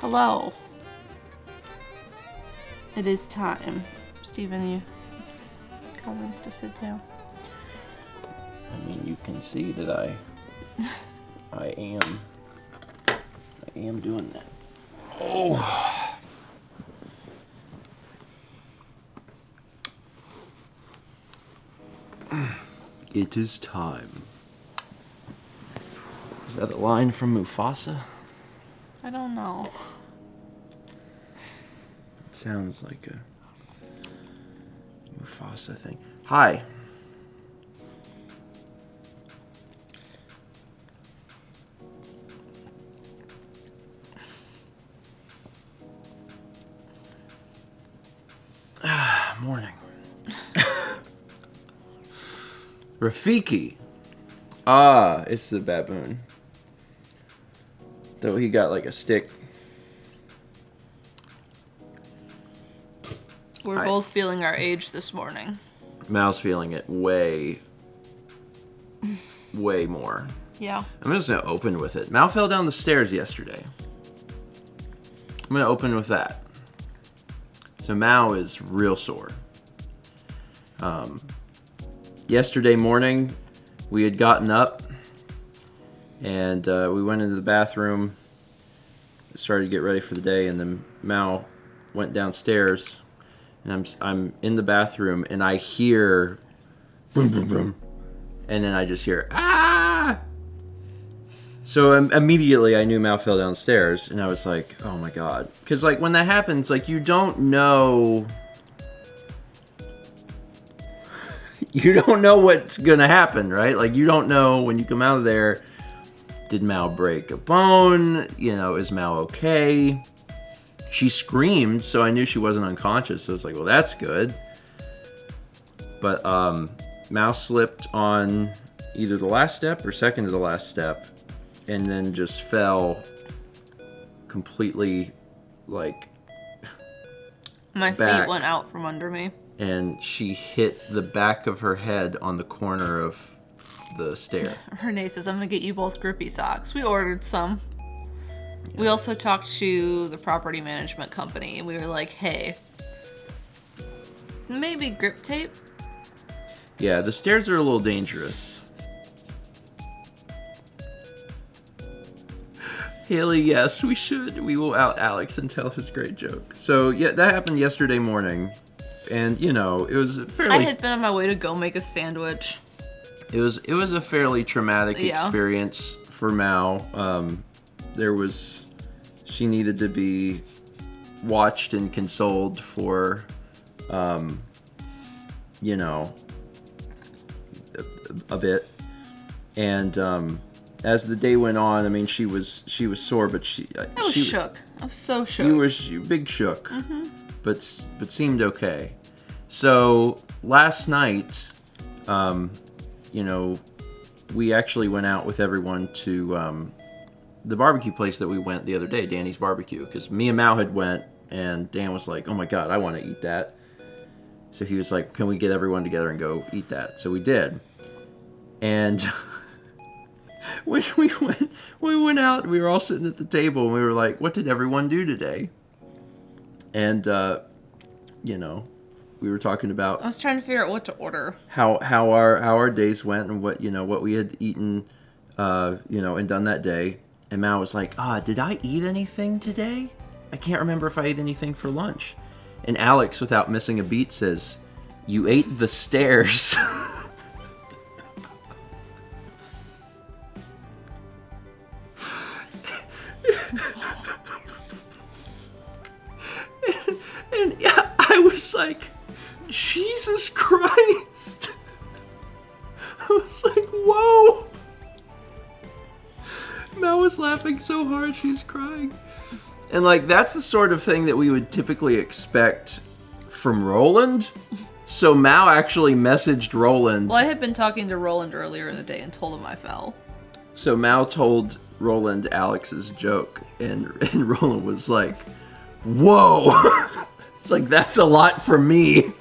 Hello. It is time. Stephen, you coming to sit down? I mean, you can see that I am doing that. Oh. It is time. Is that a line from Mufasa? I don't know. It sounds like a Mufasa thing. Hi. Morning. Rafiki. Ah, it's the baboon. Though he got like a stick. We're both feeling our age this morning. Mal's feeling it way more. Yeah. I'm just gonna open with it. Mal fell down the stairs yesterday. I'm gonna open with that. So Mal is real sore. Yesterday morning, we had gotten up and we went into the bathroom, started to get ready for the day, and then Mal went downstairs, and I'm in the bathroom, and I hear boom, boom, boom, and then I just hear ah. So immediately I knew Mal fell downstairs, and I was like, oh my god. Because like when that happens, like you don't know what's gonna happen, right? Like you don't know when you come out of there, did Mal break a bone? You know, is Mal okay? She screamed, so I knew she wasn't unconscious. So I was like, well, that's good. But Mal slipped on either the last step or second to the last step, and then just fell completely, like, My back. feet went out from under me. And she hit the back of her head on the corner of the stair. Renee says, I'm going to get you both grippy socks. We ordered some. Yeah. We also talked to the property management company, and we were like, hey, maybe grip tape? Yeah, the stairs are a little dangerous. Haley, yes, we should. We will out Alex and tell his great joke. So, yeah, that happened yesterday morning. And, you know, it was fairly... I had been on my way to go make a sandwich. It was a fairly traumatic experience for Mal. She needed to be watched and consoled for, you know, a bit. And as the day went on, I mean, she was sore, but I was shook. I was so shook. You were big shook, but seemed okay. So last night, you know, we actually went out with everyone to the barbecue place that we went the other day, Danny's Barbecue, because me and Mal had went, and Dan was like, oh my god, I want to eat that. So he was like, can we get everyone together and go eat that? So we did. And when we went out, we were all sitting at the table, and we were like, what did everyone do today? And, you know, we were talking about... I was trying to figure out what to order. How our days went, and what we had eaten, you know, and done that day. And Mal was like, did I eat anything today? I can't remember if I ate anything for lunch. And Alex, without missing a beat, says, you ate the stairs. and yeah, I was like, Jesus Christ. I was like, whoa. Mal was laughing so hard she's crying. And like, that's the sort of thing that we would typically expect from Roland. So Mal actually messaged Roland. Well, I had been talking to Roland earlier in the day and told him I fell. So Mal told Roland Alex's joke, and Roland was like, whoa. It's like, that's a lot for me.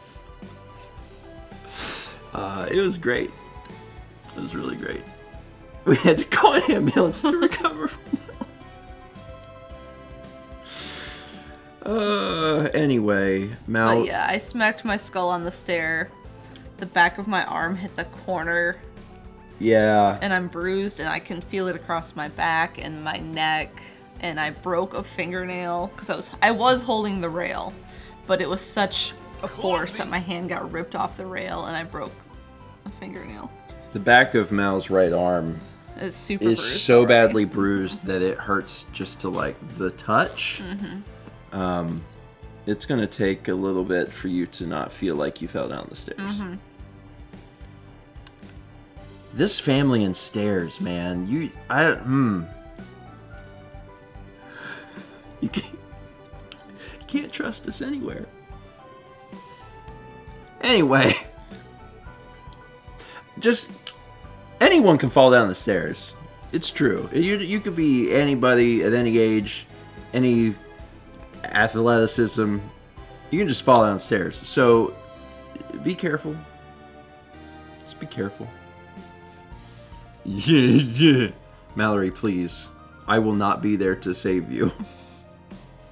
It was great. It was really great. We had to call an ambulance to recover from that. Anyway, Mal. But yeah, I smacked my skull on the stair. The back of my arm hit the corner. Yeah. And I'm bruised, and I can feel it across my back and my neck. And I broke a fingernail because I was holding the rail, but it was such a force that my hand got ripped off the rail, and I broke a fingernail. The back of Mal's right arm It's super is bruised so already. badly bruised that it hurts just to like the touch. It's gonna take a little bit for you to not feel like you fell down the stairs. This family and stairs, man. You can't trust us anywhere. Anyway, just anyone can fall down the stairs. It's true. You could be anybody at any age, any athleticism. You can just fall downstairs. So be careful. Just be careful. Yeah. Mallory, please. I will not be there to save you.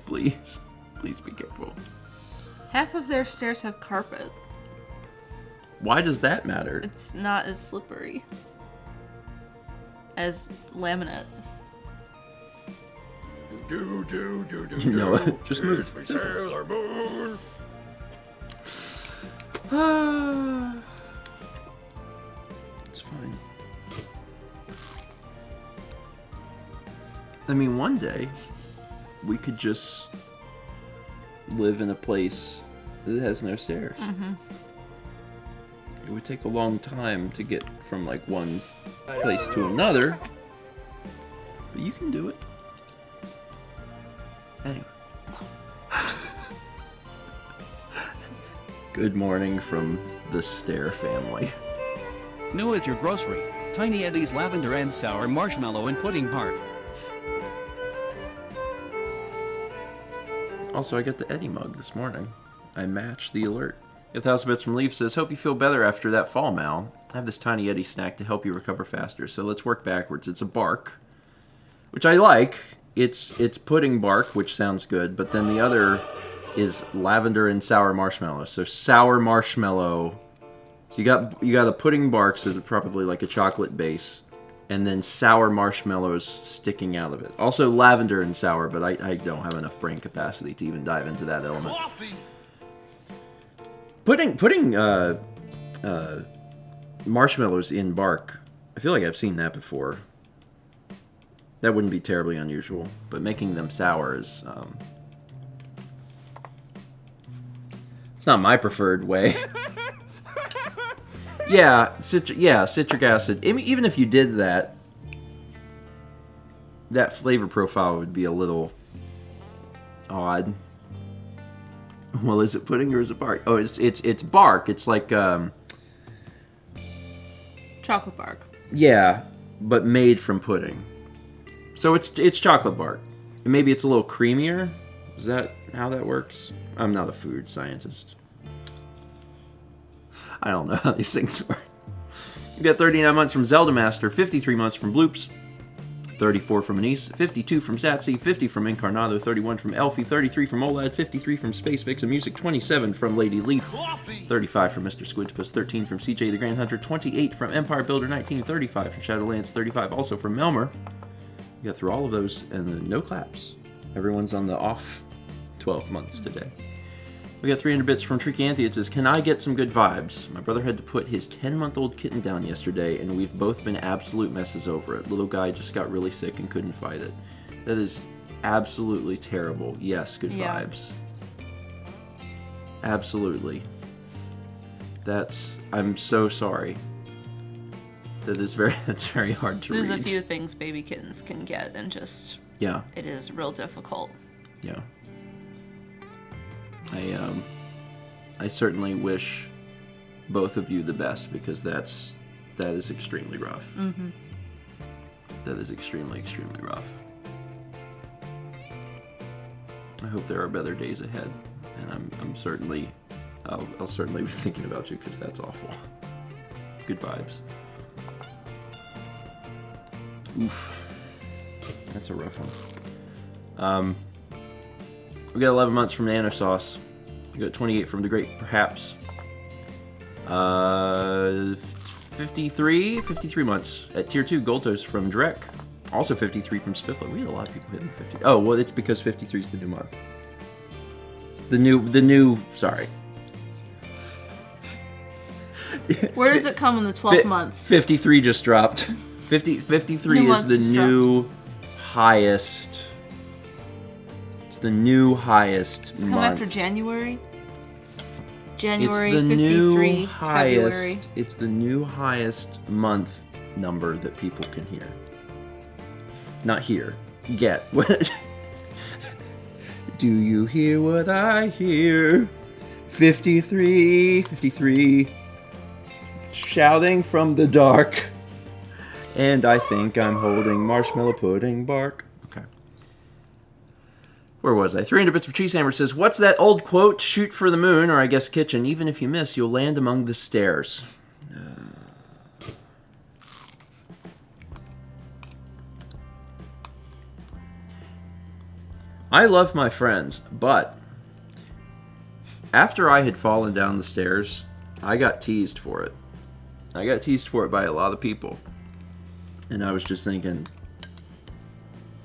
Please. Please be careful. Half of their stairs have carpet. Why does that matter? It's not as slippery as laminate. You know what? Just move. Sailor Moon. It's fine. I mean, one day we could just live in a place that has no stairs. It would take a long time to get from like one place to another, but you can do it. Anyway. Good morning from the Stair family. New at your grocery. Tiny Eddie's Lavender and Sour Marshmallow and Pudding Park. Also, I got the Eddie mug this morning. I matched the alert. 1,000 Bits from Leaf says, hope you feel better after that fall, Mal. I have this Tiny Eddie snack to help you recover faster, so let's work backwards. It's a bark, which I like. It's pudding bark, which sounds good, but then the other is lavender and sour marshmallow. So sour marshmallow. So you got a pudding bark, so it's probably like a chocolate base, and then sour marshmallows sticking out of it. Also lavender and sour, but I don't have enough brain capacity to even dive into that element. Putting marshmallows in bark, I feel like I've seen that before. That wouldn't be terribly unusual, but making them sour is it's not my preferred way. Citric acid. I mean, even if you did that, that flavor profile would be a little odd. Well, is it pudding or is it bark? Oh, it's bark. It's like Chocolate bark. yeah, but made from pudding. So it's chocolate bark. Maybe it's a little creamier. Is that how that works? I'm not a food scientist. I don't know how these things work. We got 39 months from Zelda Master, 53 months from Bloops, 34 from Anise, 52 from Satsy, 50 from Incarnado, 31 from Elfie, 33 from Olad, 53 from Space Vixen Music, 27 from Lady Leaf, 35 from Mr. Squidtopus, 13 from CJ the Grand Hunter, 28 from Empire Builder 19, 35 from Shadowlands, 35 also from Melmer. We got through all of those, and then no claps. Everyone's on the off 12 months today. We got 300 bits from Tricky Anthony. It says, can I get some good vibes? My brother had to put his 10-month-old kitten down yesterday, and we've both been absolute messes over it. Little guy just got really sick and couldn't fight it. That is absolutely terrible. Yes, good vibes. Absolutely. I'm so sorry. That's very hard to read. There's a few things baby kittens can get, and just it is real difficult. Yeah. I certainly wish both of you the best, because that is extremely rough. Mm-hmm. That is extremely rough. I hope there are better days ahead, and I'm certainly I'll certainly be thinking about you, because that's awful. Good vibes. Oof. That's a rough one. We got 11 months from Nanosauce. We got 28 from The Great Perhaps. 53 months at Tier 2 Goltos from Drek. Also 53 from Spiffler. We had a lot of people hitting 50. Oh, well, it's because 53 is the new month. Sorry. Where does it come in the 12 months? 53 just dropped. 53 is the new highest. It's the new highest month. It's come after January? January, it's the 53, new highest, February. It's the new highest month number that people can hear. Not hear. Get. Do you hear what I hear? 53. Shouting from the dark. And I think I'm holding marshmallow pudding bark. Okay. Where was I? 300 Bits of Cheese Hammer says, what's that old quote? Shoot for the moon, or I guess kitchen. Even if you miss, you'll land among the stairs. I love my friends, but after I had fallen down the stairs, I got teased for it. I got teased for it by a lot of people. And I was just thinking,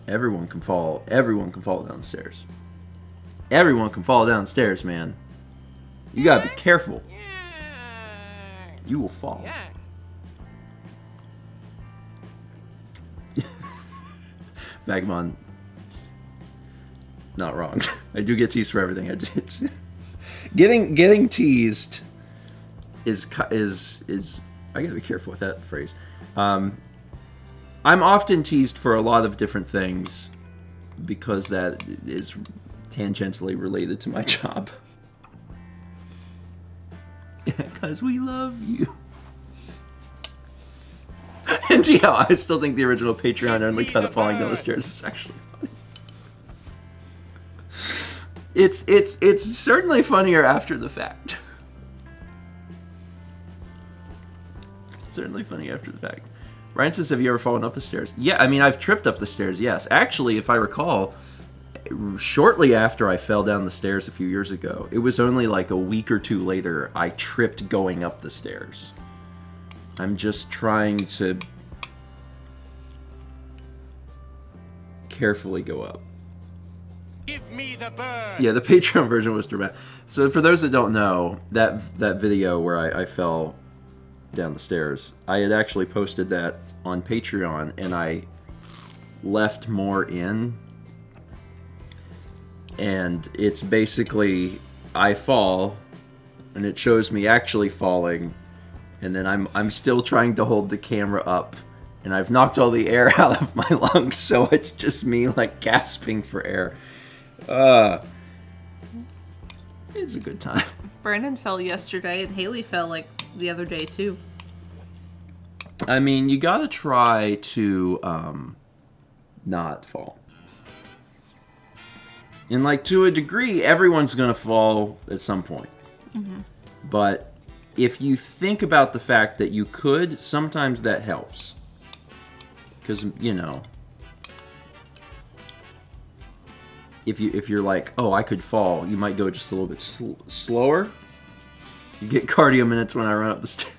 everyone can fall down the stairs. Everyone can fall down the stairs, man. You gotta be careful. You will fall. Vagabond, not wrong. I do get teased for everything I did. Getting teased is I gotta be careful with that phrase. I'm often teased for a lot of different things because that is tangentially related to my job. Because we love you. And yeah, I still think the original Patreon only cut of falling down the stairs is actually funny. It's certainly funnier after the fact. It's certainly funny after the fact. Ryan says, have you ever fallen up the stairs? Yeah, I mean, I've tripped up the stairs, yes. Actually, if I recall, shortly after I fell down the stairs a few years ago, it was only like a week or two later, I tripped going up the stairs. I'm just trying to carefully go up. Give me the bird. Yeah, the Patreon version was dramatic. So for those that don't know, that video where I fell down the stairs, I had actually posted that on Patreon, and I left more in. And it's basically, I fall, and it shows me actually falling, and then I'm still trying to hold the camera up, and I've knocked all the air out of my lungs, so it's just me like gasping for air. It's a good time. Brandon fell yesterday, and Haley fell like the other day too. I mean, you gotta try to not fall. And like, to a degree, everyone's gonna fall at some point. Mm-hmm. But if you think about the fact that you could, sometimes that helps. Because, you know, if you're like, oh, I could fall, you might go just a little bit slower. You get cardio minutes when I run up the stairs.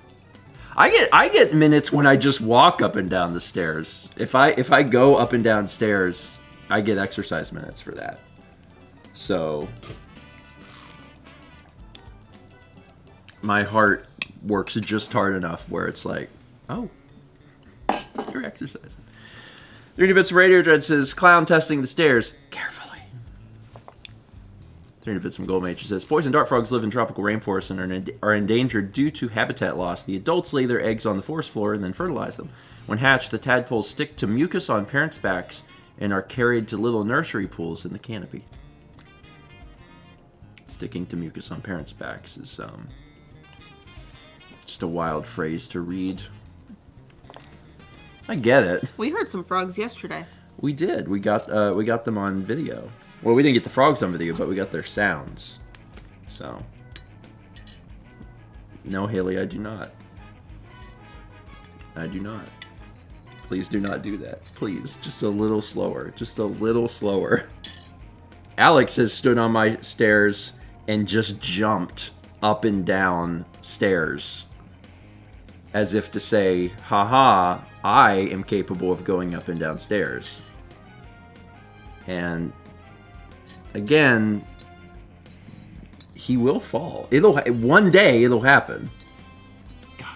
I get minutes when I just walk up and down the stairs. If I go up and down stairs, I get exercise minutes for that. So my heart works just hard enough where it's like, oh, you're exercising. 3D Bits of Radio Dread says, clown testing the stairs carefully. 300 Bits from Goldmage says, poison dart frogs live in tropical rainforests and are endangered due to habitat loss. The adults lay their eggs on the forest floor and then fertilize them. When hatched, the tadpoles stick to mucus on parents' backs and are carried to little nursery pools in the canopy. Sticking to mucus on parents' backs is just a wild phrase to read. I get it. We heard some frogs yesterday. We did. We got them on video. Well, we didn't get the frogs on video, but we got their sounds. So, no, Haley, I do not. I do not. Please do not do that. Please, just a little slower. Just a little slower. Alex has stood on my stairs and just jumped up and down stairs as if to say, haha, I am capable of going up and down stairs. And again, he will fall. One day it'll happen. God.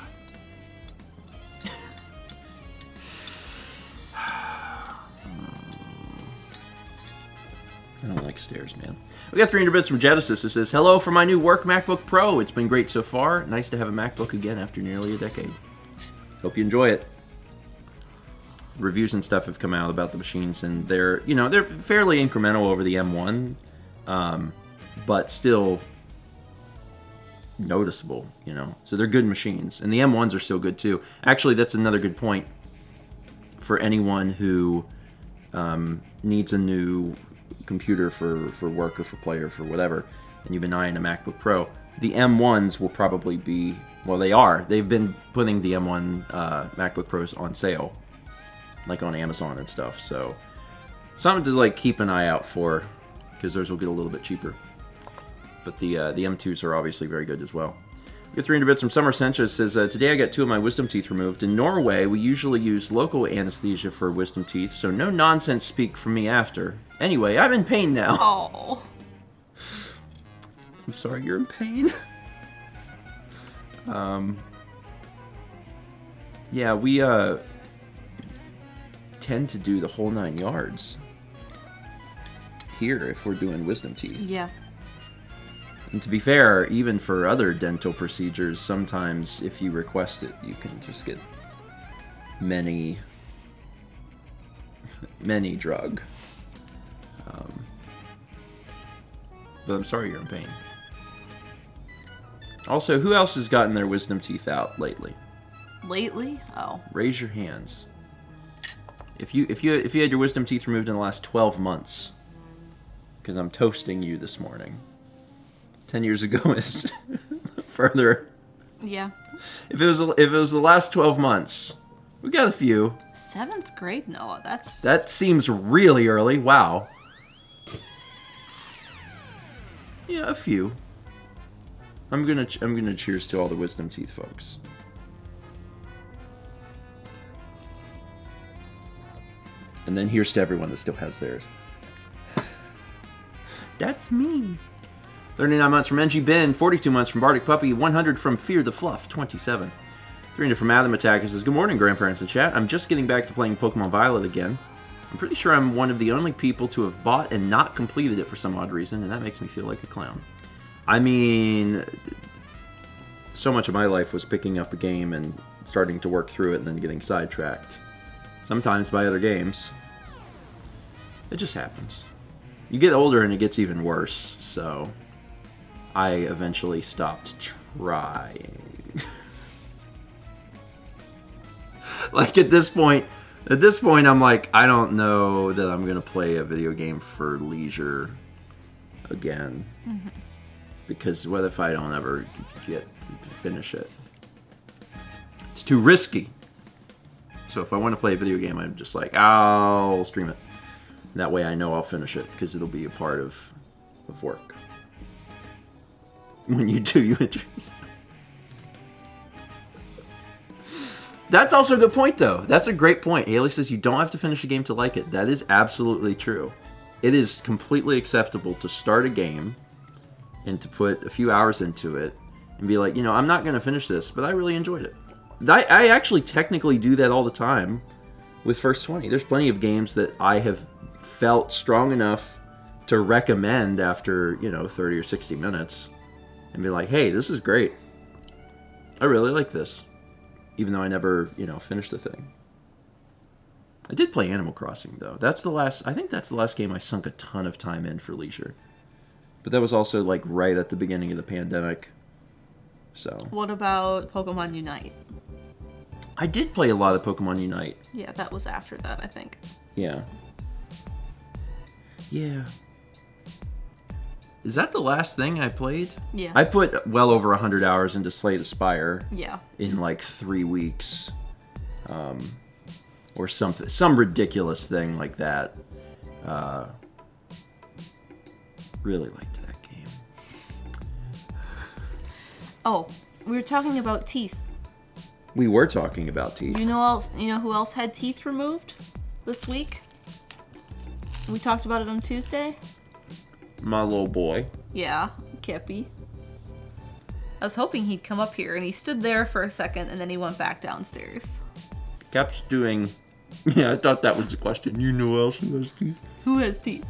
I don't like stairs, man. We got 300 bits from Genesis. It says, hello for my new work MacBook Pro. It's been great so far. Nice to have a MacBook again after nearly a decade. Hope you enjoy it. Reviews and stuff have come out about the machines, and they're fairly incremental over the M1, but still noticeable, So they're good machines, and the M1s are still good too. Actually, that's another good point for anyone who needs a new computer for work or for play or for whatever, and you've been eyeing a MacBook Pro. The M1s will probably be, well, they are. They've been putting the M1 MacBook Pros on sale, like on Amazon and stuff. So something to keep an eye out for, because those will get a little bit cheaper. But the M2s are obviously very good as well. We get 300 bits from Summer Sanchez. Says, today I got 2 of my wisdom teeth removed. In Norway, we usually use local anesthesia for wisdom teeth, so no nonsense speak from me after. Anyway, I'm in pain now. Oh. I'm sorry you're in pain. Yeah, we tend to do the whole 9 yards here if we're doing wisdom teeth. Yeah. And to be fair, even for other dental procedures, sometimes if you request it, you can just get many drug. But I'm sorry you're in pain. Also, who else has gotten their wisdom teeth out lately? Lately? Oh. Raise your hands. If you had your wisdom teeth removed in the last 12 months, because I'm toasting you this morning. 10 years ago is further. Yeah. If it was the last 12 months, we got a few. 7th grade, Noah. That seems really early. Wow. Yeah, a few. I'm gonna cheers to all the wisdom teeth folks. And then here's to everyone that still has theirs. That's me. 39 months from NG Ben, 42 months from Bardic Puppy, 100 from Fear the Fluff, 27. 300 from Adam Attacker says, good morning, grandparents in chat. I'm just getting back to playing Pokemon Violet again. I'm pretty sure I'm one of the only people to have bought and not completed it for some odd reason, and that makes me feel like a clown. I mean, so much of my life was picking up a game and starting to work through it and then getting sidetracked. Sometimes by other games. It just happens. You get older and it gets even worse, so I eventually stopped trying. Like at this point I'm like, I don't know that I'm gonna play a video game for leisure again. Mm-hmm. Because what if I don't ever get to finish it? It's too risky. So if I want to play a video game, I'm just like, I'll stream it. That way I know I'll finish it, because it'll be a part of work. When you do, you enjoy yourself. That's also a good point, though. That's a great point. Haley says you don't have to finish a game to like it. That is absolutely true. It is completely acceptable to start a game and to put a few hours into it and be like, I'm not going to finish this, but I really enjoyed it. I actually technically do that all the time with First 20. There's plenty of games that I have felt strong enough to recommend after, 30 or 60 minutes and be like, hey, this is great. I really like this. Even though I never, finished the thing. I did play Animal Crossing, though. I think that's the last game I sunk a ton of time in for leisure. But that was also, right at the beginning of the pandemic. So. What about Pokemon Unite? I did play a lot of Pokemon Unite. Yeah, that was after that, I think. Yeah. Yeah. Is that the last thing I played? Yeah. I put well over 100 hours into Slay the Spire. Yeah. In 3 weeks. Or something. Some ridiculous thing like that. Really liked that game. Oh, we were talking about teeth. We were talking about teeth. You know who else had teeth removed this week? We talked about it on Tuesday. My little boy. Yeah, Kippy. I was hoping he'd come up here, and he stood there for a second, and then he went back downstairs. Cap's doing... Yeah, I thought that was the question. You know who else who has teeth? Who has teeth?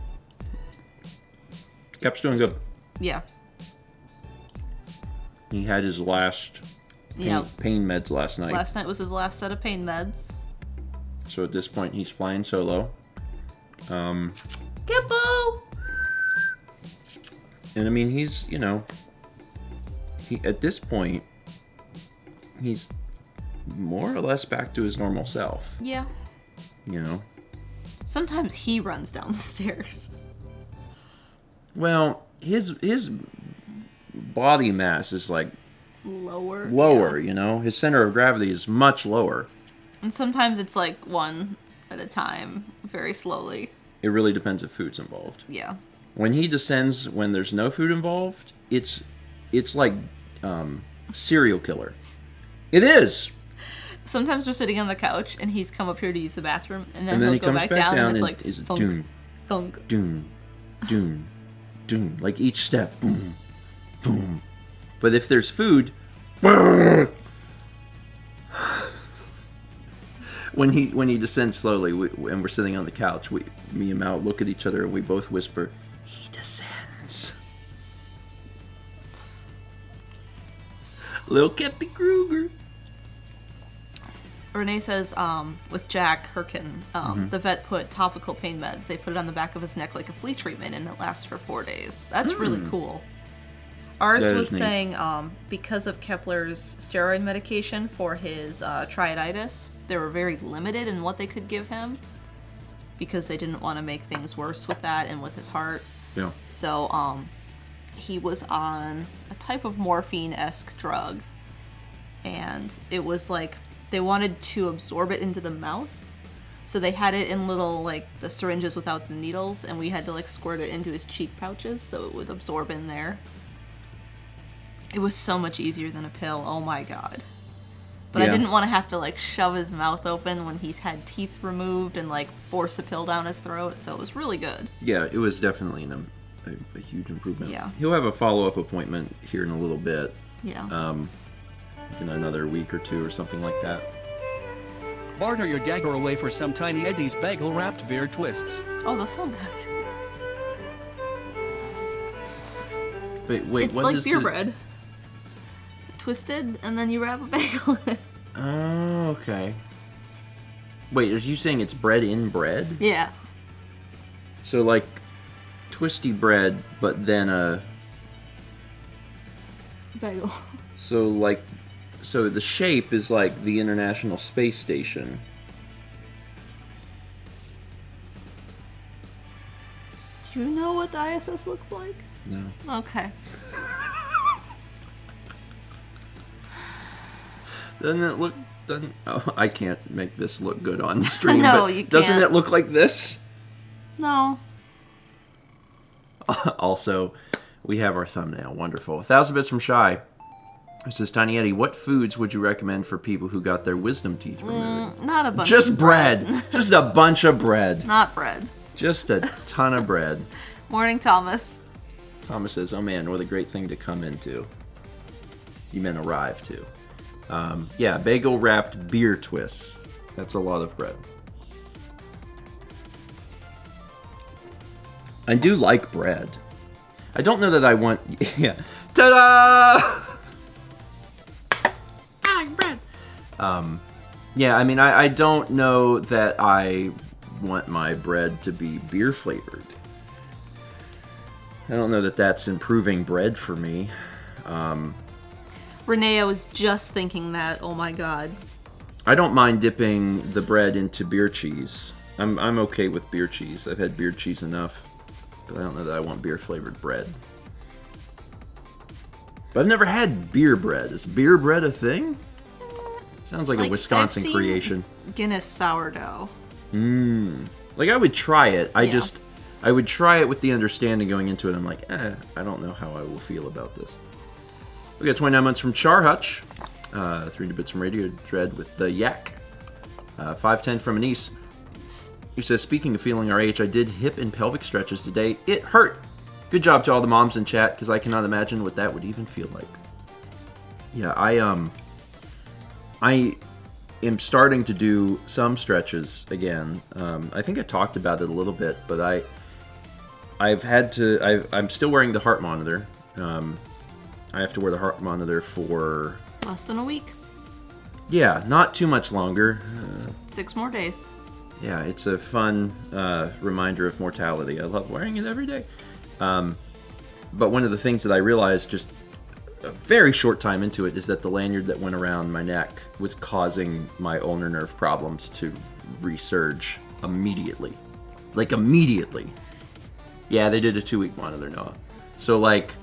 Cap's doing good. Yeah. He had his last pain meds last night. Last night was his last set of pain meds. So at this point, he's flying solo. Kippo! And I mean, he's, at this point, he's more or less back to his normal self. Yeah. Sometimes he runs down the stairs. Well, his body mass is like lower. Yeah. His center of gravity is much lower. And sometimes it's like one at a time, very slowly. It really depends if food's involved. Yeah. When he descends when there's no food involved, it's like serial killer. It is. Sometimes we're sitting on the couch and he's come up here to use the bathroom, and then he he'll go comes back down and it's like thunk, doom, thunk. Doom, doom, doom. Like each step, boom, boom. But if there's food, when he descends slowly, and we're sitting on the couch, me and Mal look at each other and we both whisper, "He descends." Little Keppy Kruger. Renee says, with Jack, her kitten, the vet put topical pain meds. They put it on the back of his neck like a flea treatment, and it lasts for 4 days. That's really cool. Ours was saying, because of Kepler's steroid medication for his triaditis, they were very limited in what they could give him, because they didn't want to make things worse with that and with his heart. Yeah. So, he was on a type of morphine-esque drug, and it was like they wanted to absorb it into the mouth, so they had it in little, like, the syringes without the needles, and we had to, like, squirt it into his cheek pouches so it would absorb in there. It was so much easier than a pill. Oh my god. But I didn't want to have to, like, shove his mouth open when he's had teeth removed and, like, force a pill down his throat, so it was really good. Yeah, it was definitely a huge improvement. Yeah. He'll have a follow-up appointment here in a little bit. Yeah. In another week or 2 or something like that. Barter your dagger away for some Tiny Eddie's bagel-wrapped beer twists. Oh, those sound good. Wait, It's what like is beer bread. Twisted, and then you wrap a bagel in it. Oh, okay. Wait, are you saying it's bread in bread? Yeah. So, like, twisty bread, but then a... Bagel. So the shape is like the International Space Station. Do you know what the ISS looks like? No. Okay. Oh, I can't make this look good on stream. No, but you can't. Doesn't it look like this? No. Also, we have our thumbnail. Wonderful. 1,000 bits from Shy. It says, Tiny Eddie, what foods would you recommend for people who got their wisdom teeth removed? Not a bunch Just of bread. Just a bunch of bread. Not bread. Just a ton of bread. Morning, Thomas. Thomas says, oh man, what a great thing to come into. You meant arrive to. Yeah, bagel wrapped beer twists. That's a lot of bread. I do like bread. I don't know that I want... Yeah. Ta-da! I like bread. Yeah, I mean, I don't know that I want my bread to be beer flavored. I don't know that that's improving bread for me. Renee, I was just thinking that. Oh my god. I don't mind dipping the bread into beer cheese. I'm okay with beer cheese. I've had beer cheese enough. But I don't know that I want beer flavored bread. But I've never had beer bread. Is beer bread a thing? Sounds like a Wisconsin I've seen creation. Guinness sourdough. Like I would try it. I Yeah. just I would try it with the understanding going into it. I'm like, I don't know how I will feel about this. We got 29 months from Char Hutch. 300 bits from Radio Dread with the Yak. 510 from Anise, who says, speaking of feeling our age, I did hip and pelvic stretches today. It hurt. Good job to all the moms in chat, because I cannot imagine what that would even feel like. Yeah, I am starting to do some stretches again. I think I talked about it a little bit, but I'm still wearing the heart monitor. I have to wear the heart monitor for less than a week. Yeah, not too much longer. 6 more days. Yeah, it's a fun reminder of mortality. I love wearing it every day. But one of the things that I realized just a very short time into it is that the lanyard that went around my neck was causing my ulnar nerve problems to resurge immediately. Like, immediately. Yeah, they did a 2-week monitor, Noah. So, like,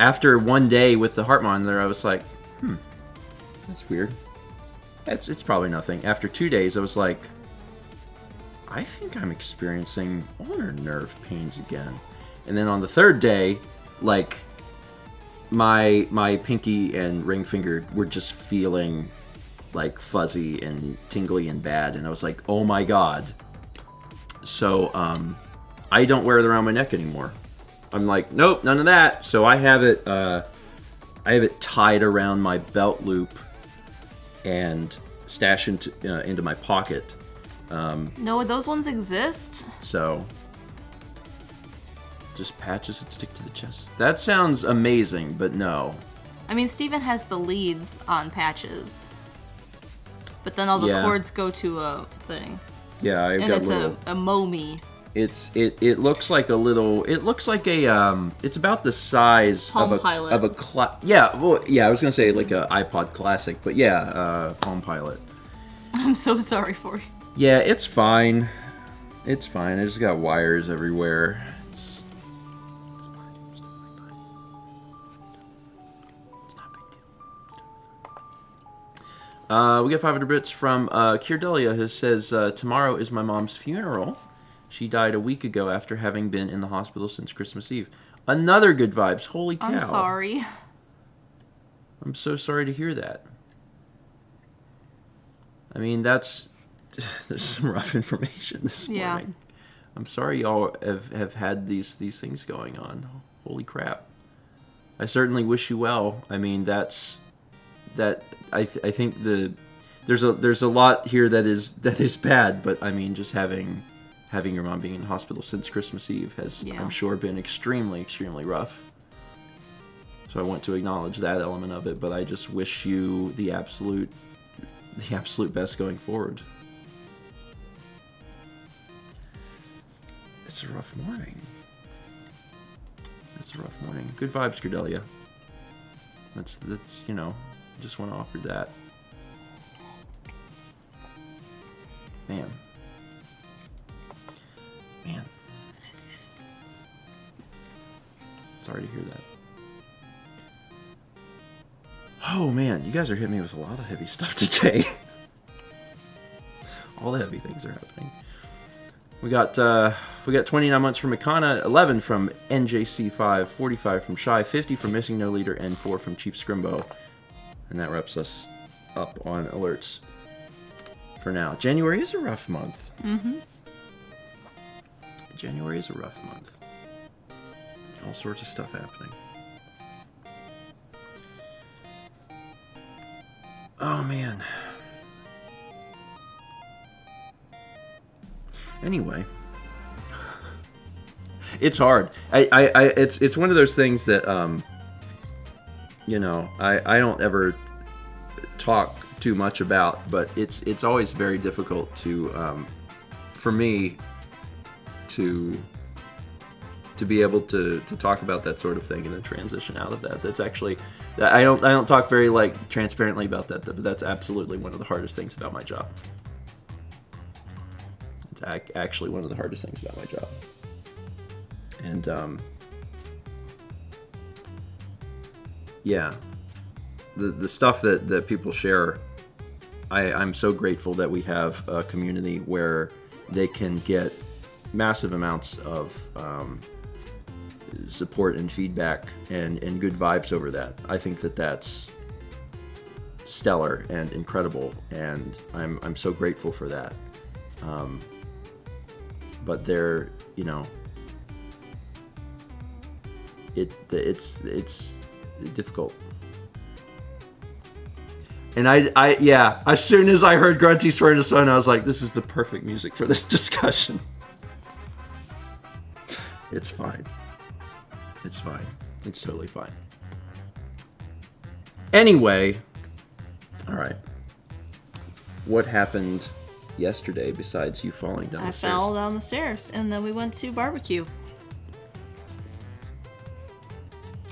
after one day with the heart monitor, I was like, that's weird. It's probably nothing. After 2 days, I was like, I think I'm experiencing ulnar nerve pains again. And then on the 3rd day, like, my pinky and ring finger were just feeling like fuzzy and tingly and bad, and I was like, oh my god. So I don't wear it around my neck anymore. I'm like, nope, none of that. So I have it tied around my belt loop and stashed into my pocket. No, those ones exist. So just patches that stick to the chest. That sounds amazing, but no. I mean, Steven has the leads on patches, but then all the cords go to a thing. Yeah, I've and got it's little... a Momi. It looks like a little. It looks like a. It's about the size Palm of a Pilot. Yeah, well, yeah. I was gonna say like a iPod Classic, but yeah, Palm Pilot. I'm so sorry for you. Yeah, it's fine. It's fine. I just got wires everywhere. It's not a big deal. We got 500 bits from Kirdelia, who says, tomorrow is my mom's funeral. She died a week ago after having been in the hospital since Christmas Eve. Another good vibes. Holy cow. I'm sorry. I'm so sorry to hear that. I mean, there's some rough information this morning. Yeah. I'm sorry y'all have had these things going on. Holy crap. I certainly wish you well. I mean, I think there's a lot here that is bad, but I mean, just having your mom being in the hospital since Christmas Eve has, I'm sure, been extremely, extremely rough. So I want to acknowledge that element of it, but I just wish you the absolute best going forward. It's a rough morning. Good vibes, Cordelia. That's just want to offer that. Man. Sorry to hear that. Oh man, you guys are hitting me with a lot of heavy stuff today. All the heavy things are happening. We got 29 months from Mikana, 11 from NJC5, 45 from Shy, 50 from Missing No Leader, and 4 from Chief Scrimbo. And that wraps us up on alerts for now. January is a rough month. January is a rough month. All sorts of stuff happening. Oh man. Anyway, it's hard. It's one of those things that I don't ever talk too much about, but it's always very difficult to for me to be able to talk about that sort of thing and then transition out of that. That's actually, I don't talk very transparently about that, but that's absolutely one of the hardest things about my job. It's actually one of the hardest things about my job. And yeah, the stuff that people share, I'm so grateful that we have a community where they can get massive amounts of support and feedback and good vibes over that. I think that that's stellar and incredible, and I'm so grateful for that. But they're, you know, it's difficult. And yeah, as soon as I heard Grunty's Furnace One, I was like, this is the perfect music for this discussion. It's fine. It's fine. It's totally fine. Anyway, all right. What happened yesterday besides you falling down the stairs? I fell down the stairs, and then we went to barbecue.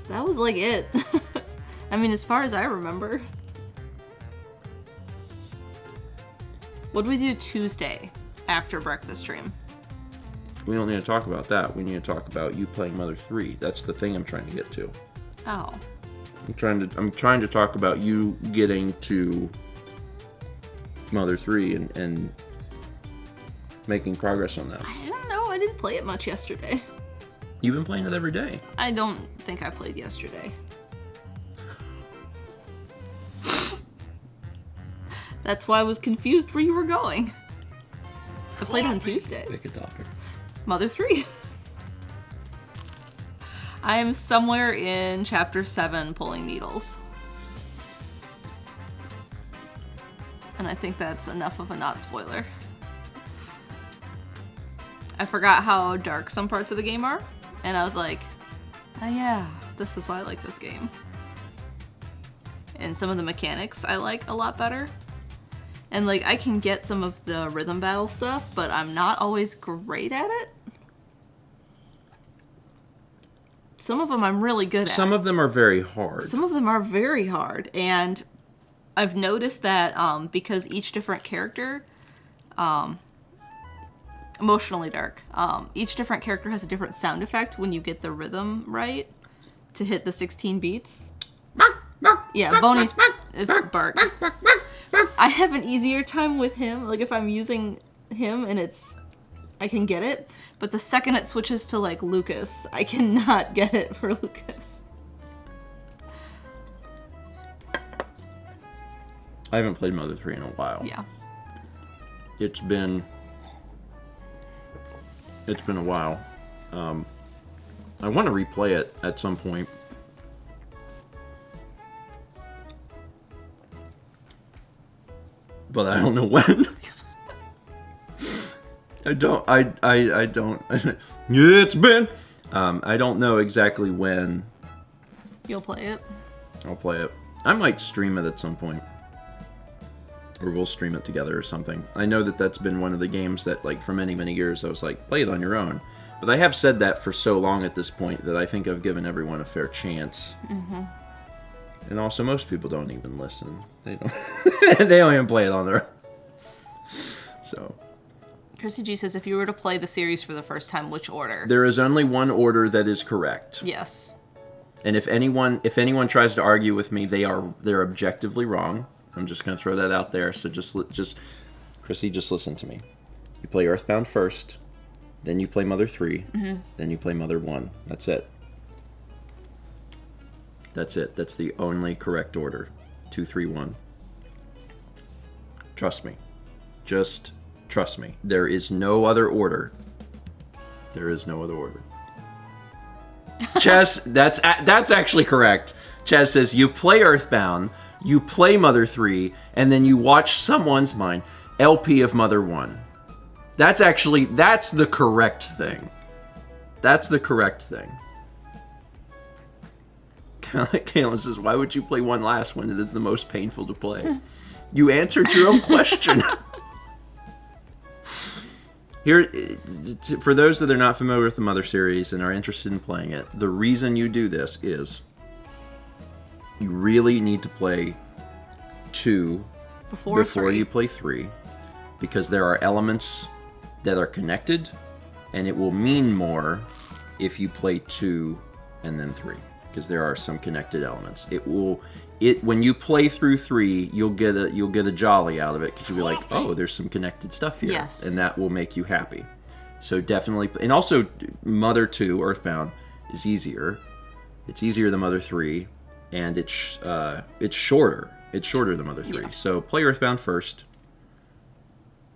That was like it. I mean, as far as I remember. What did we do Tuesday after breakfast stream? We don't need to talk about that. We need to talk about you playing Mother 3. That's the thing I'm trying to get to. Oh. I'm trying to talk about you getting to Mother 3 and making progress on that. I don't know. I didn't play it much yesterday. You've been playing it every day. I don't think I played yesterday. That's why I was confused where you were going. I played on Tuesday. Pick a topic. Mother 3. I am somewhere in chapter 7 pulling needles. And I think that's enough of a not spoiler. I forgot how dark some parts of the game are, and I was like, oh yeah, this is why I like this game. And some of the mechanics I like a lot better. And like, I can get some of the rhythm battle stuff, but I'm not always great at it. Some of them I'm really good at. Some of them are very hard. Some of them are very hard, and I've noticed that because each different character, emotionally dark, each different character has a different sound effect when you get the rhythm right to hit the 16 beats. Yeah, Boney's is bark. I have an easier time with him, like if I'm using him and I can get it, but the second it switches to like Lucas, I cannot get it for Lucas. I haven't played Mother 3 in a while. Yeah. It's been a while. I want to replay it at some point. But I don't know when. I don't. It's been. I don't know exactly when. You'll play it? I'll play it. I might stream it at some point. Or we'll stream it together or something. I know that that's been one of the games that, like, for many, many years, I was like, play it on your own. But I have said that for so long at this point that I think I've given everyone a fair chance. Mm-hmm. And also, most people don't even listen. They don't. They don't even play it on their own. So. Chrissy G says, if you were to play the series for the first time, which order? There is only one order that is correct. Yes. And if anyone tries to argue with me, they're objectively wrong. I'm just gonna throw that out there. So just Chrissy, just listen to me. You play Earthbound first, then you play Mother 3, then you play Mother 1. That's it. That's it. That's the only correct order. 2, 3, 1. Trust me. Just trust me. There is no other order. There is no other order. Chess, that's actually correct. Chess says you play Earthbound, you play Mother 3, and then you watch someone's mind LP of Mother 1. That's the correct thing. That's the correct thing. Caitlin says, why would you play 1 last when it is the most painful to play? You answered your own question. Here, for those that are not familiar with the Mother series and are interested in playing it, the reason you do this is you really need to play 2 before you play 3, because there are elements that are connected, and it will mean more if you play 2 and then 3, because there are some connected elements. When you play through 3, you'll get a jolly out of it, because you'll be like, oh, there's some connected stuff here. Yes. And that will make you happy. So definitely, and also Mother 2, Earthbound, is easier. It's easier than Mother 3, and it's shorter. It's shorter than Mother 3. Yeah. So play Earthbound first,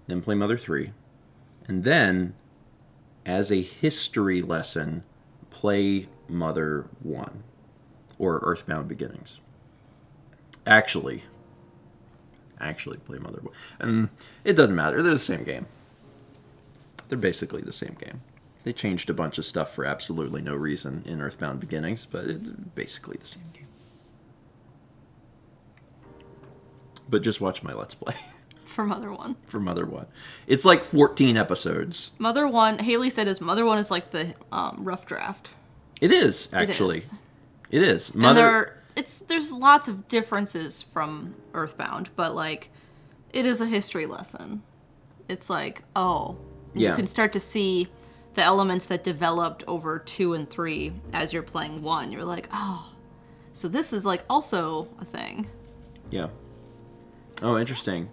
then play Mother 3, and then, as a history lesson, play Mother 1, or Earthbound Beginnings. Actually play Mother 1. And it doesn't matter. They're the same game. They're basically the same game. They changed a bunch of stuff for absolutely no reason in Earthbound Beginnings, but it's basically the same game. But just watch my Let's Play. For Mother 1. For Mother 1. It's like 14 episodes. Mother 1, Haley said Mother 1 is like the rough draft. It is, actually. It is. Mother... And there's lots of differences from Earthbound, but like, it is a history lesson. It's like, you can start to see the elements that developed over 2 and 3 as you're playing 1. You're like, so this is like also a thing. Yeah. Oh, interesting.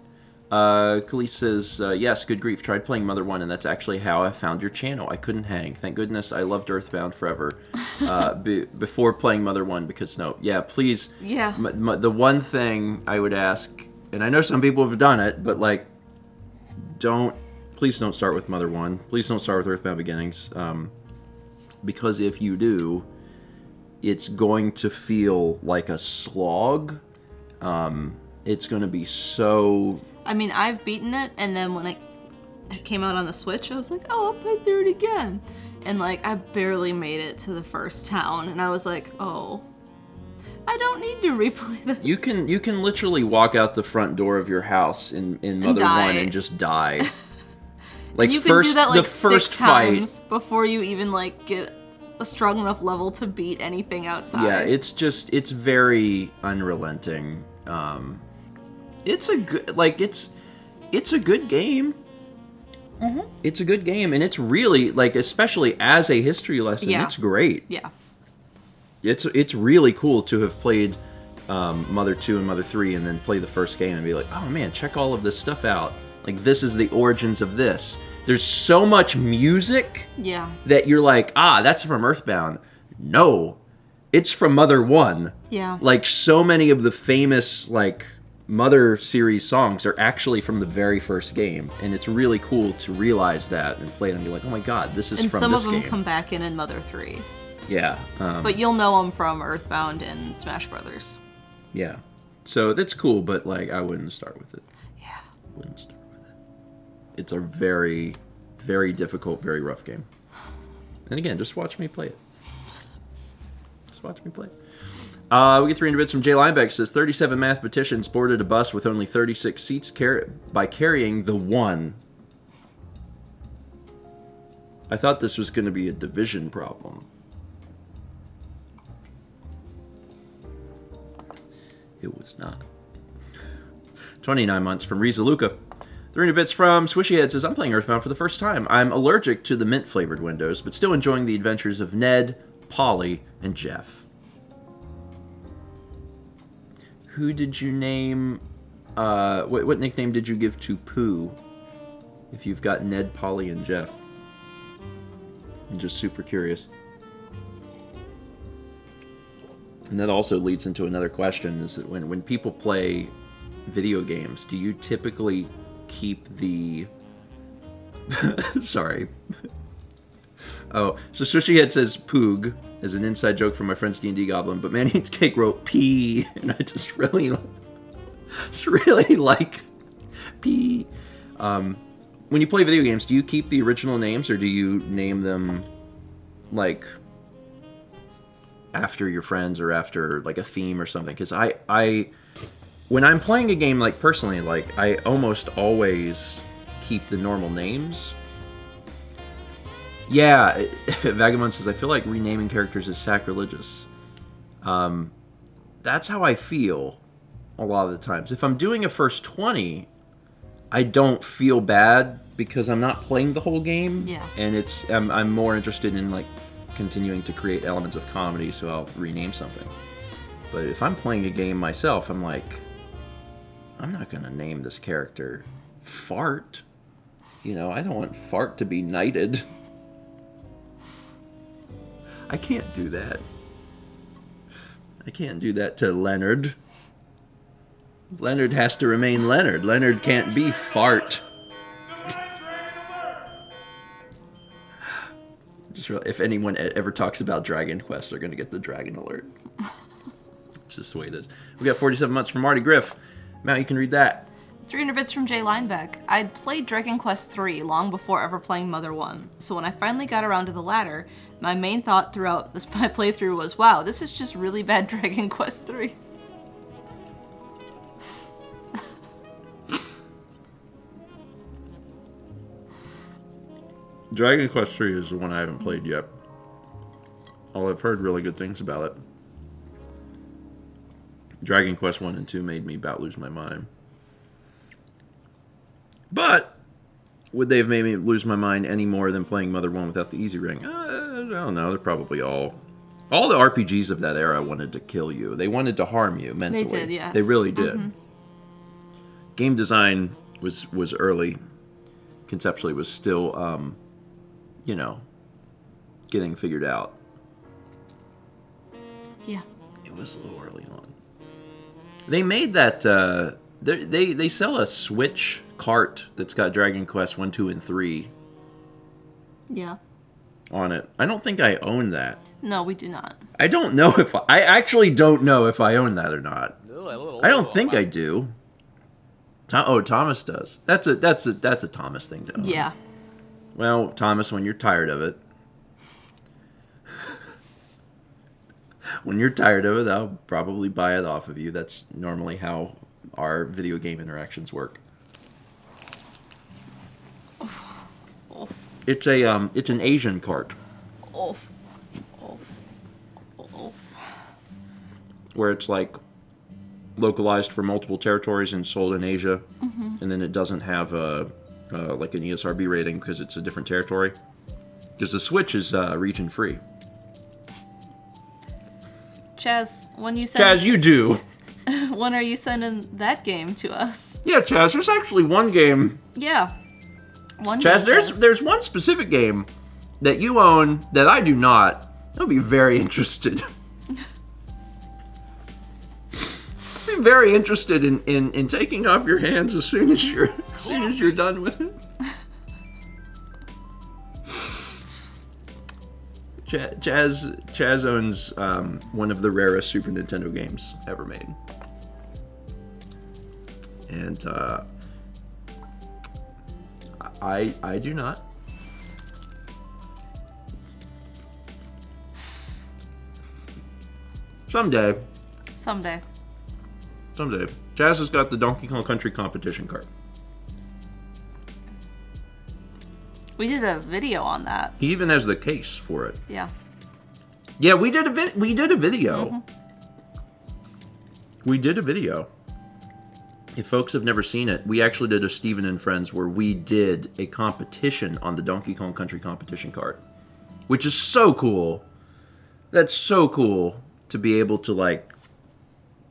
Khalees says, yes, good grief. Tried playing Mother 1, and that's actually how I found your channel. I couldn't hang. Thank goodness I loved Earthbound forever before playing Mother 1, because please. Yeah. The one thing I would ask, and I know some people have done it, but like, please don't start with Mother 1. Please don't start with Earthbound Beginnings. Because if you do, it's going to feel like a slog. It's going to be so... I mean, I've beaten it, and then when it came out on the Switch, I was like, I'll play through it again. And, like, I barely made it to the first town, and I was like, I don't need to replay this. You can literally walk out the front door of your house in Mother 1 and just die. Like, you can do that, like, the first 6 fight, times before you even, like, get a strong enough level to beat anything outside. Yeah, it's very unrelenting. It's a good, like, it's a good game. Mm-hmm. It's a good game, and it's really, like, especially as a history lesson, it's great. Yeah. It's really cool to have played Mother 2 and Mother 3 and then play the first game and be like, oh man, check all of this stuff out. Like, this is the origins of this. There's so much music that you're like, that's from Earthbound. No, it's from Mother 1. Yeah. Like, so many of the famous, like, Mother series songs are actually from the very first game, and it's really cool to realize that and play them and be like, oh my god, this is from this game. And some of them come back in Mother 3. Yeah. But you'll know them from Earthbound and Smash Brothers. Yeah. So that's cool, but, like, I wouldn't start with it. Yeah. Wouldn't start with it. It's a very, very difficult, very rough game. And again, just watch me play it. Just watch me play it. We get 300 bits from Jay Linebeck. Says 37 mathematicians boarded a bus with only 36 seats by carrying the 1. I thought this was going to be a division problem. It was not. 29 months from Riza Luca. 300 bits from Swishyhead says, I'm playing Earthbound for the first time. I'm allergic to the mint-flavored windows, but still enjoying the adventures of Ned, Polly, and Jeff. Who did you name... what nickname did you give to Pooh? If you've got Ned, Polly, and Jeff. I'm just super curious. And that also leads into another question, is that when people play video games, do you typically keep the... Sorry. Oh, so Swishyhead says Poog as an inside joke from my friend's D&D Goblin, but Manny Eats Cake wrote P, and I just really like P. When you play video games, do you keep the original names, or do you name them, like, after your friends or after, like, a theme or something? Because I when I'm playing a game, like, personally, like, I almost always keep the normal names. Yeah, Vagabond says, I feel like renaming characters is sacrilegious. That's how I feel a lot of the times. If I'm doing a first 20, I don't feel bad because I'm not playing the whole game. Yeah. And I'm more interested in, like, continuing to create elements of comedy, so I'll rename something. But if I'm playing a game myself, I'm like, I'm not going to name this character Fart. You know, I don't want Fart to be knighted. I can't do that. I can't do that to Leonard. Leonard has to remain Leonard. Leonard can't be Fart. If anyone ever talks about Dragon Quest, they're going to get the Dragon Alert. It's just the way it is. We got 47 months from Marty Griff. Matt, you can read that. 300 bits from Jay Linebeck. I'd played Dragon Quest III long before ever playing Mother 1, so when I finally got around to the latter, my main thought throughout my playthrough was, wow, this is just really bad Dragon Quest III. Dragon Quest III is the one I haven't played yet. Although I've heard really good things about it. Dragon Quest 1 and 2 made me about lose my mind. But would they have made me lose my mind any more than playing Mother 1 without the easy ring? I don't know. They're probably all the RPGs of that era wanted to kill you. They wanted to harm you mentally. They did, yes. They really did. Game design was early. Conceptually was still, you know, getting figured out. Yeah. It was a little early on. They made that. They sell a Switch cart that's got Dragon Quest 1, 2, and 3 Yeah. on it. I don't think I own that. No, we do not. I don't know if I actually don't know if I own that or not. I don't think I do. Thomas does. That's a Thomas thing to own. Yeah. Well, Thomas, when you're tired of it, I'll probably buy it off of you. That's normally how our video game interactions work. It's an Asian cart. Oof. Where it's like localized for multiple territories and sold in Asia, and then it doesn't have like an ESRB rating because it's a different territory. Because the Switch is region free. Chaz, when you send... Chaz, you do. When are you sending that game to us? Yeah, Chaz, there's actually one game. Yeah. One Chaz, game, there's one specific game that you own that I do not. I'll be very interested. Be very interested in taking off your hands as soon as you're done with it. Chaz owns one of the rarest Super Nintendo games ever made. And I do not. Someday. Chaz has got the Donkey Kong Country competition card. We did a video on that. He even has the case for it. Yeah. Yeah, we did a video. Mm-hmm. We did a video. If folks have never seen it, we actually did a Stephen and Friends where we did a competition on the Donkey Kong Country competition card, which is so cool. That's so cool to be able to like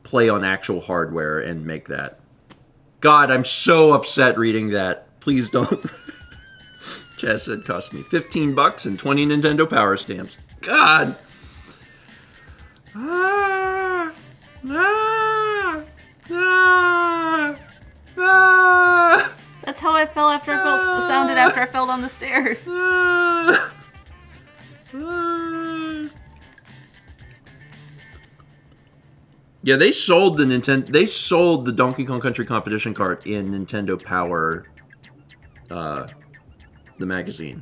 play on actual hardware and make that. God, I'm so upset reading that. Please don't. Chaz said cost me $15 and 20 Nintendo Power Stamps. God. That's how I felt after I fell down the stairs. Yeah, they sold the Donkey Kong Country competition card in Nintendo Power, the magazine.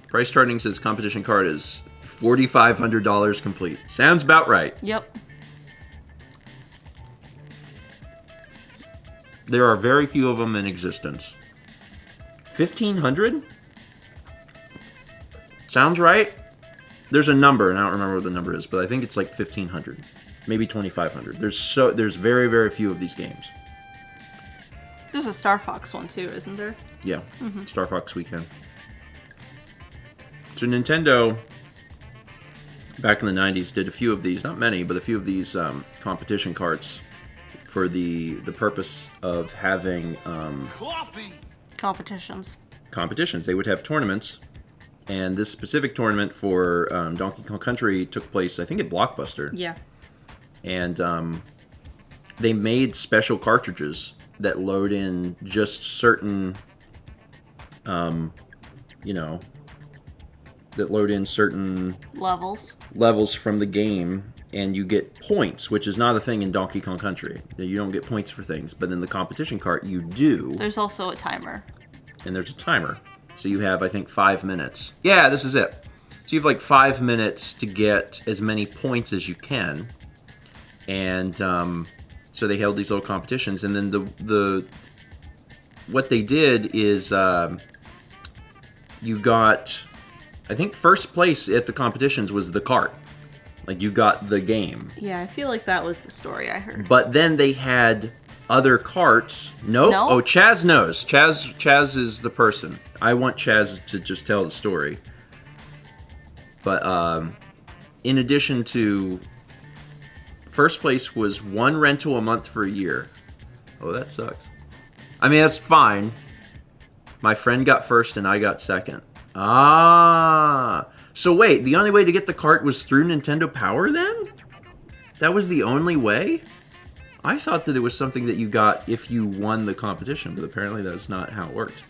Price charting says competition card is $4,500 complete. Sounds about right. Yep. There are very few of them in existence. 1,500? Sounds right. There's a number, and I don't remember what the number is, but I think it's like 1,500, maybe 2,500. There's very, very few of these games. There's a Star Fox one too, isn't there? Yeah, Star Fox Weekend. So Nintendo, back in the 90s, did a few of these, not many, but a few of these competition carts for the purpose of having Competitions. They would have tournaments, and this specific tournament for Donkey Kong Country took place, I think, at Blockbuster. Yeah. And they made special cartridges that load in just certain, that load in certain levels from the game, and you get points, which is not a thing in Donkey Kong Country. You don't get points for things, but in the competition cart, you do. There's also a timer. And there's a timer. So you have, I think, 5 minutes. Yeah, this is it. So you have like 5 minutes to get as many points as you can. And so they held these little competitions. And then the what they did is you got, I think, first place at the competitions was the cart. Like, you got the game. Yeah, I feel like that was the story I heard. But then they had other carts. Nope. No? Oh, Chaz knows. Chaz is the person. I want Chaz to just tell the story. But in addition to, first place was 1 rental a month for a year. Oh, that sucks. I mean, that's fine. My friend got first and I got second. Ah. So wait, the only way to get the cart was through Nintendo Power then? That was the only way? I thought that it was something that you got if you won the competition, but apparently that's not how it worked.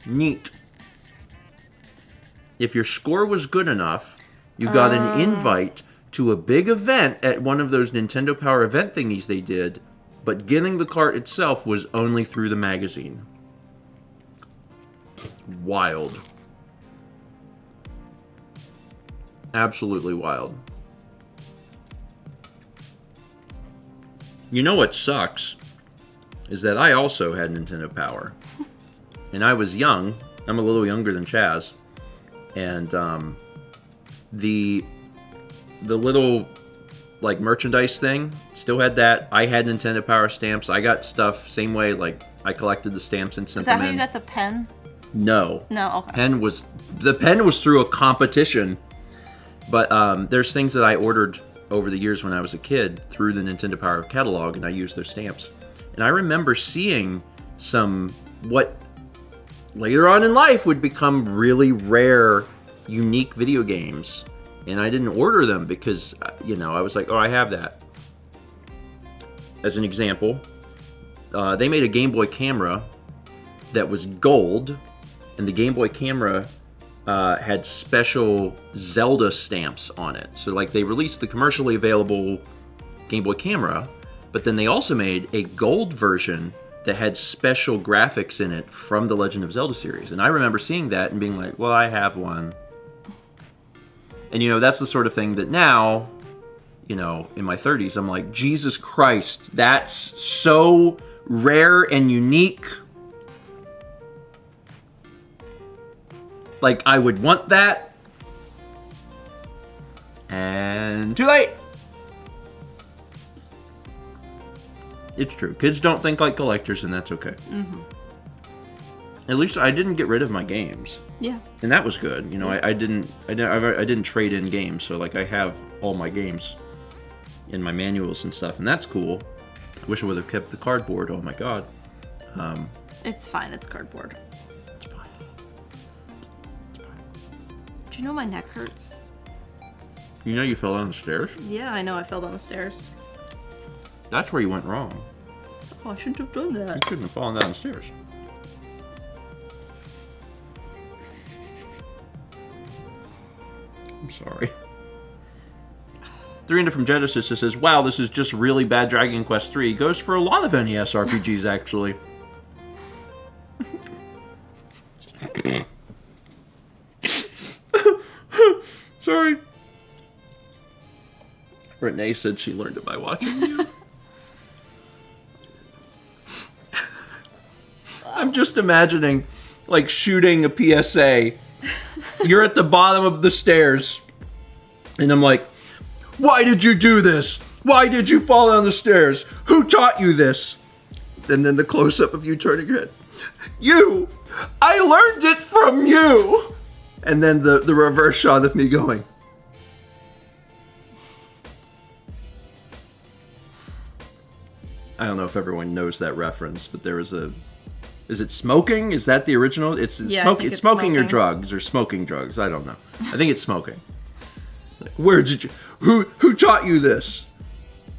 Neat. If your score was good enough, you got an invite to a big event at one of those Nintendo Power event thingies they did, but getting the cart itself was only through the magazine. Wild. Absolutely wild. You know what sucks? Is that I also had Nintendo Power. And I was young. I'm a little younger than Chaz. And the little, like, merchandise thing, still had that. I had Nintendo Power stamps. I got stuff same way, like, I collected the stamps and sent them in. Is that how you got the pen? No. No, okay. The pen was through a competition. But there's things that I ordered over the years when I was a kid through the Nintendo Power catalog, and I used their stamps. And I remember seeing some, what later on in life would become really rare, unique video games. And I didn't order them because, I was like, oh, I have that. As an example, they made a Game Boy camera that was gold, and the Game Boy camera had special Zelda stamps on it. So, like, they released the commercially available Game Boy camera, but then they also made a gold version that had special graphics in it from the Legend of Zelda series. And I remember seeing that and being like, well, I have one. And, that's the sort of thing that now, in my 30s, I'm like, Jesus Christ, that's so rare and unique. Like, I would want that. And too late. It's true. Kids don't think like collectors, and that's okay. Mm-hmm. At least I didn't get rid of my games. Yeah. And that was good. I didn't trade in games, so like I have all my games in my manuals and stuff, and that's cool. I wish I would have kept the cardboard. Oh my god. It's fine. It's cardboard. It's fine. Do you know my neck hurts? You fell down the stairs? Yeah, I know. I fell down the stairs. That's where you went wrong. Oh, I shouldn't have done that. You shouldn't have fallen down the stairs. I'm sorry. 300 from Genesis says, wow, this is just really bad Dragon Quest 3. Goes for a lot of NES RPGs, actually. Sorry. Renee said she learned it by watching you. I'm just imagining, like, shooting a PSA. You're at the bottom of the stairs. And I'm like, why did you do this? Why did you fall down the stairs? Who taught you this? And then the close-up of you turning your head. You! I learned it from you! And then the reverse shot of me going. I don't know if everyone knows that reference, but there was a... Is it smoking? Is that the original? It's it's smoking or smoking. drugs, or smoking drugs. I don't know. I think it's smoking. Like, where did you... Who taught you this?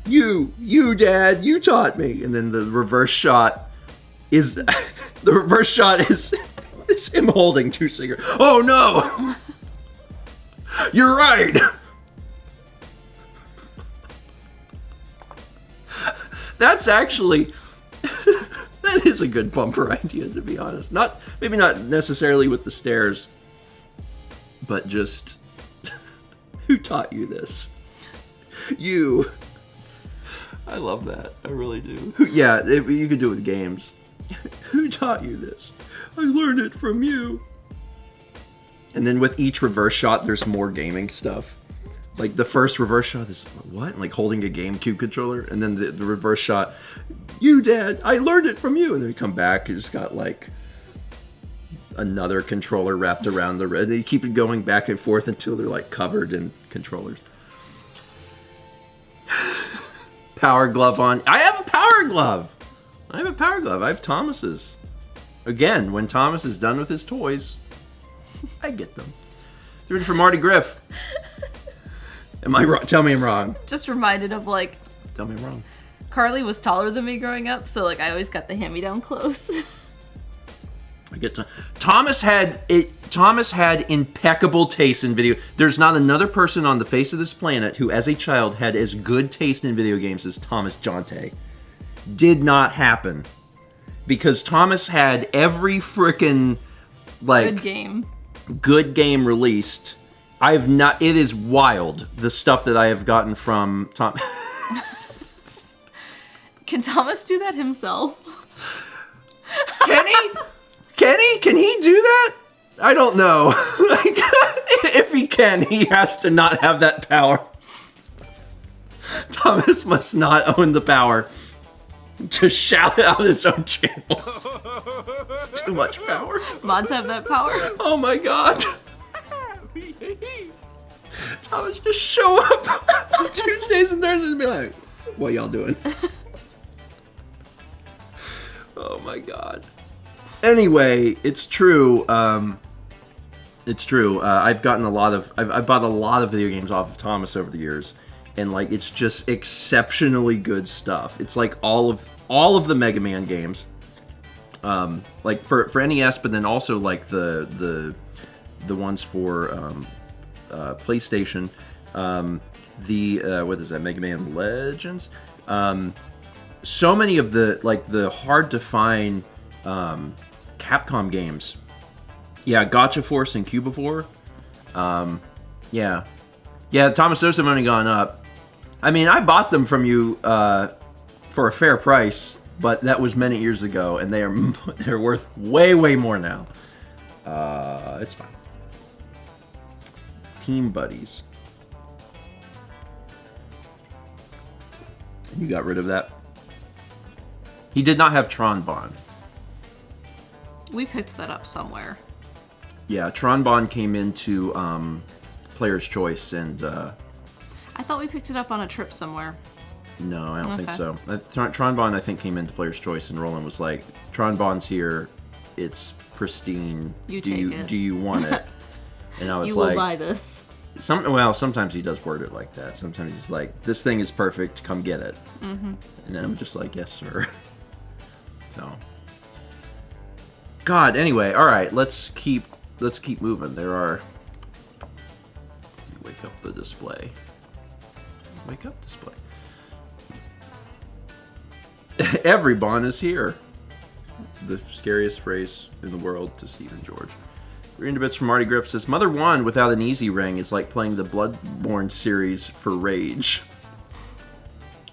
You, Dad. You taught me. And then the reverse shot is... The reverse shot is him holding 2 cigarettes. Oh, no! You're right! That's actually... That is a good bumper idea, to be honest. Maybe not necessarily with the stairs, but just... Who taught you this? You. I love that. I really do. You could do it with games. Who taught you this? I learned it from you. And then with each reverse shot, there's more gaming stuff. Like the first reverse shot is what? Like holding a GameCube controller, and then the reverse shot, you, Dad, I learned it from you. And then we come back, and it's got like another controller wrapped around the red. They keep it going back and forth until they're like covered in controllers. Power glove on. I have a power glove. I have Thomas's. Again, when Thomas is done with his toys, I get them. They're ready for Marty Griff. Am I wrong? Tell me I'm wrong. Just reminded of like... Tell me I'm wrong. Carly was taller than me growing up, so like I always got the hand-me-down clothes. I get to... Thomas had impeccable taste in video. There's not another person on the face of this planet who, as a child, had as good taste in video games as Thomas Jonte. Did not happen. Because Thomas had every frickin' like... Good game released. It is wild, the stuff that I have gotten from Tom. Can Thomas do that himself? Can he? Can he do that? I don't know. Like, if he can, he has to not have that power. Thomas must not own the power to shout out his own channel. It's too much power. Mods have that power. Oh my god. Thomas just show up on Tuesdays and Thursdays and be like, what y'all doing? Oh my god. Anyway, it's true. It's true. I've bought a lot of video games off of Thomas over the years, and like it's just exceptionally good stuff. It's like all of the Mega Man games, like for NES, but then also like the ones for PlayStation. What is that? Mega Man Legends. So many of the hard to find Capcom games. Yeah, Gotcha Force and Cubivore. Yeah, Thomas, those have only gone up. I mean, I bought them from you for a fair price, but that was many years ago, and they're worth way more now. It's fine. Team Buddies. You got rid of that. He did not have Tron Bond. We picked that up somewhere. Yeah, Tron Bond came into Player's Choice, and I thought we picked it up on a trip somewhere. No, I don't think so. Tron Bond, I think, came into Player's Choice, and Roland was like, Tron Bond's here. It's pristine. Do you want it? And I was you like... will buy this. Sometimes he does word it like that. Sometimes he's like, this thing is perfect. Come get it. Mm-hmm. And then I'm just like, yes, sir. So... God, anyway, all right, let's keep moving. There are... Wake up the display. Wake up display. Every Bond is here. The scariest phrase in the world to Stephen George. Reading bits from Marty Griff says, Mother 1 without an easy ring is like playing the Bloodborne series for Rage.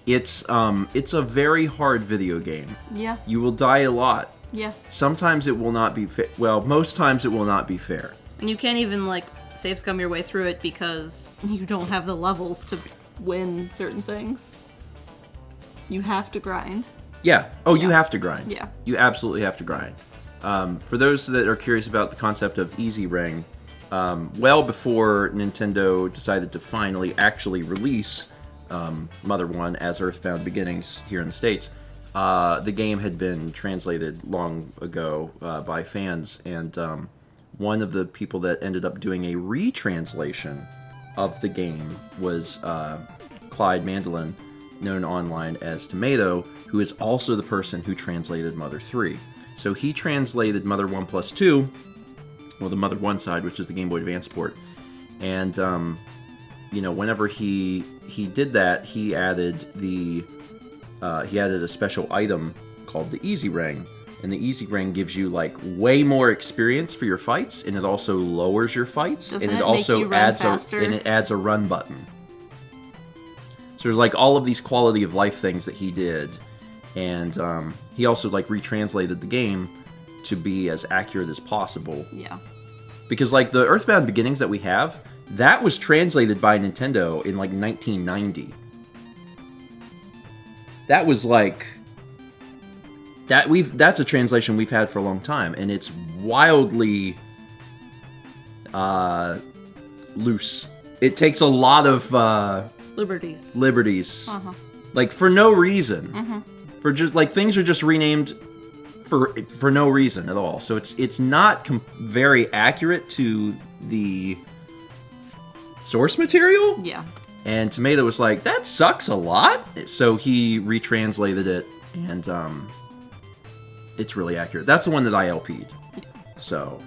It's a very hard video game. Yeah. You will die a lot. Yeah. Sometimes it will not be most times it will not be fair. And you can't even like save scum your way through it because you don't have the levels to win certain things. You have to grind. Yeah. Oh, you have to grind. Yeah. You absolutely have to grind. For those that are curious about the concept of Easy Ring, well before Nintendo decided to finally actually release Mother 1 as Earthbound Beginnings here in the States, the game had been translated long ago by fans, and one of the people that ended up doing a retranslation of the game was Clyde Mandelin, known online as Tomato, who is also the person who translated Mother 3. So he translated Mother 1+2, well, the Mother 1 side, which is the Game Boy Advance port, and whenever he did that, he added a special item called the Easy Ring, and the Easy Ring gives you like way more experience for your fights, and it also lowers your fights, Doesn't and it also make you run faster? it adds a run button. So there's like all of these quality of life things that he did, and he also like retranslated the game to be as accurate as possible. Yeah. Because like the Earthbound Beginnings that we have, that was translated by Nintendo in like 1990. That was like that's a translation we've had for a long time, and it's wildly loose. It takes a lot of liberties. Like for no reason. For just like things are just renamed for no reason at all. So it's not very accurate to the source material. Yeah. And Tomato was like, that sucks a lot. So he retranslated it, and it's really accurate. That's the one that I LP'd. Yeah. So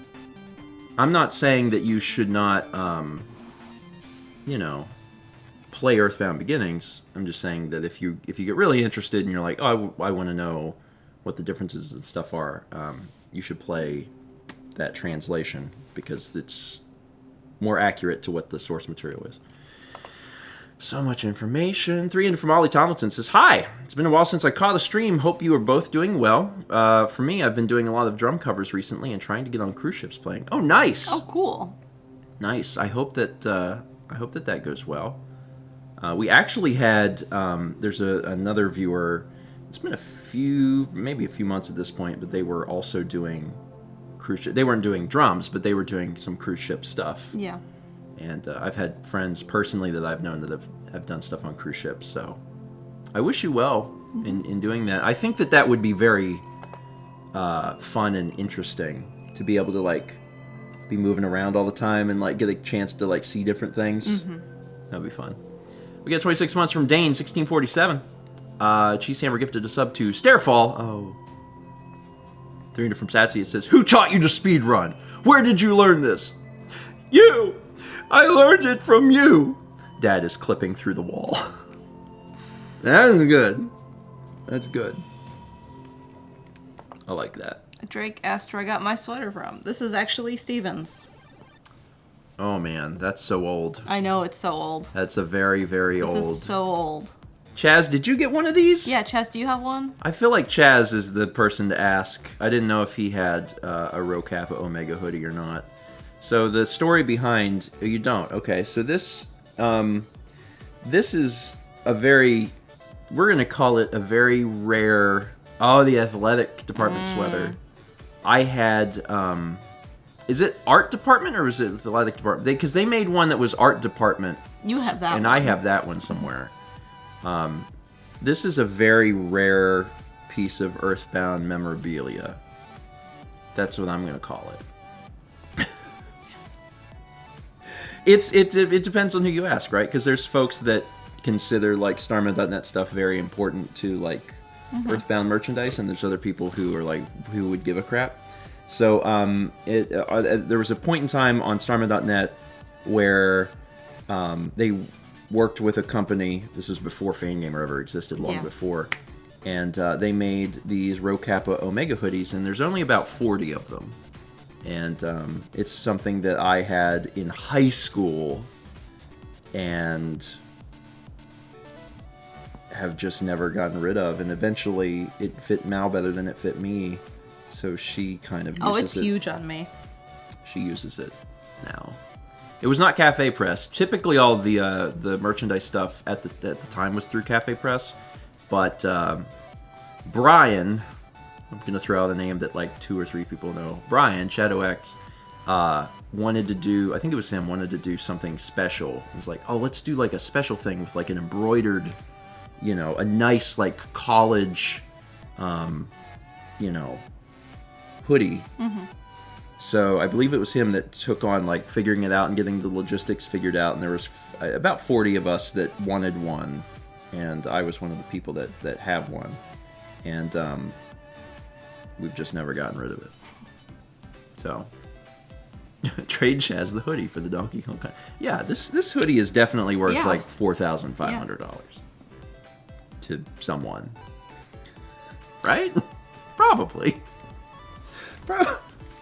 I'm not saying that you should not, play Earthbound Beginnings. I'm just saying that if you get really interested and you're like, oh, I want to know what the differences and stuff are, you should play that translation because it's more accurate to what the source material is. So much information. 3 from Ollie Tomlinson says, hi, it's been a while since I caught a stream. Hope you are both doing well. For me, I've been doing a lot of drum covers recently and trying to get on cruise ships playing. Oh, nice. Oh, cool. Nice. I hope that that goes well. We actually had, there's another viewer, it's been maybe a few months at this point, but they were also doing cruise ship. They weren't doing drums, but they were doing some cruise ship stuff. Yeah. And I've had friends personally that I've known that have done stuff on cruise ships, so I wish you well in doing that. I think that would be very fun and interesting to be able to like be moving around all the time and like get a chance to like see different things. That'd be fun. We got 26 months from Dane, 1647. Cheese Hammer gifted a sub to Starefall. Oh. 300 from Satsy. It says, who taught you to speedrun? Where did you learn this? You! I learned it from you! Dad is clipping through the wall. That is good. That's good. I like that. Drake asked where I got my sweater from. This is actually Steven's. Oh man, that's so old. I know, it's so old. That's a very, very old. This is so old. Chaz, did you get one of these? Yeah, Chaz, do you have one? I feel like Chaz is the person to ask. I didn't know if he had a Rho Kappa Omega hoodie or not. So the story behind... Oh, you don't? Okay, so this is a very... We're going to call it a very rare... Oh, the athletic department sweater. I had... is it art department or is it athletic department? Because they made one that was art department. You have that and one. I have that one somewhere. This is a very rare piece of Earthbound memorabilia. That's what I'm going to call it. It depends on who you ask, right? Because there's folks that consider like StarMan.net stuff very important to like Earthbound merchandise, and there's other people who are like who would give a crap. So there was a point in time on StarMan.net where they worked with a company. This was before Fangamer ever existed, long before, and they made these Rho Kappa Omega hoodies, and there's only about 40 of them. And it's something that I had in high school and have just never gotten rid of. And eventually it fit Mal better than it fit me. So she kind of uses it. Oh, it's huge on me. She uses it now. It was not Cafe Press. Typically all the merchandise stuff at the time was through Cafe Press. But Brian... I'm going to throw out a name that like 2 or 3 people know. Brian, Shadow X, wanted to do, I think it was him, wanted to do something special. He was like, oh, let's do like a special thing with like an embroidered, a nice like college hoodie. So I believe it was him that took on like figuring it out and getting the logistics figured out. And there was about 40 of us that wanted one, and I was one of the people that have one. And we've just never gotten rid of it. So trade Chaz the hoodie for the Donkey Kong. Yeah, this hoodie is definitely worth like $4,500 to someone, right? Probably.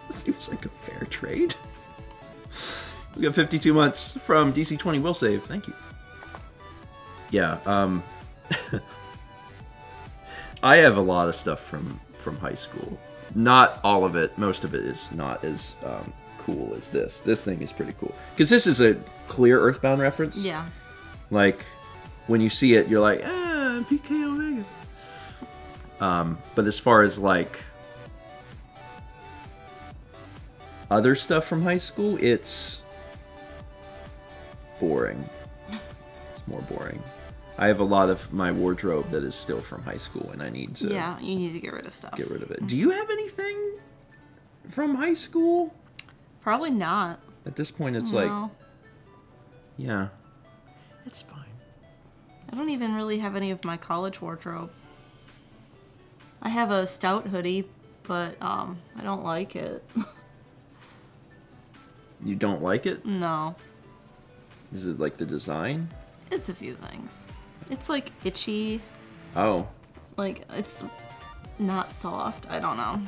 Seems like a fair trade. We got 52 months from DC20 Will Save. Thank you. Yeah, I have a lot of stuff from high school. Not all of it. Most of it is not as cool as this. This thing is pretty cool. Because this is a clear Earthbound reference. Yeah. Like, when you see it, you're like, PK Omega. But as far as, like, other stuff from high school, it's boring. It's more boring. I have a lot of my wardrobe that is still from high school, and I need to... Yeah, you need to get rid of stuff. Get rid of it. Do you have anything from high school? Probably not. At this point, it's No. like... Yeah. It's fine. I don't even really have any of my college wardrobe. I have a stout hoodie, but I don't like it. You don't like it? No. Is it like the design? It's a few things. It's like itchy. Oh. Like, it's not soft. I don't know.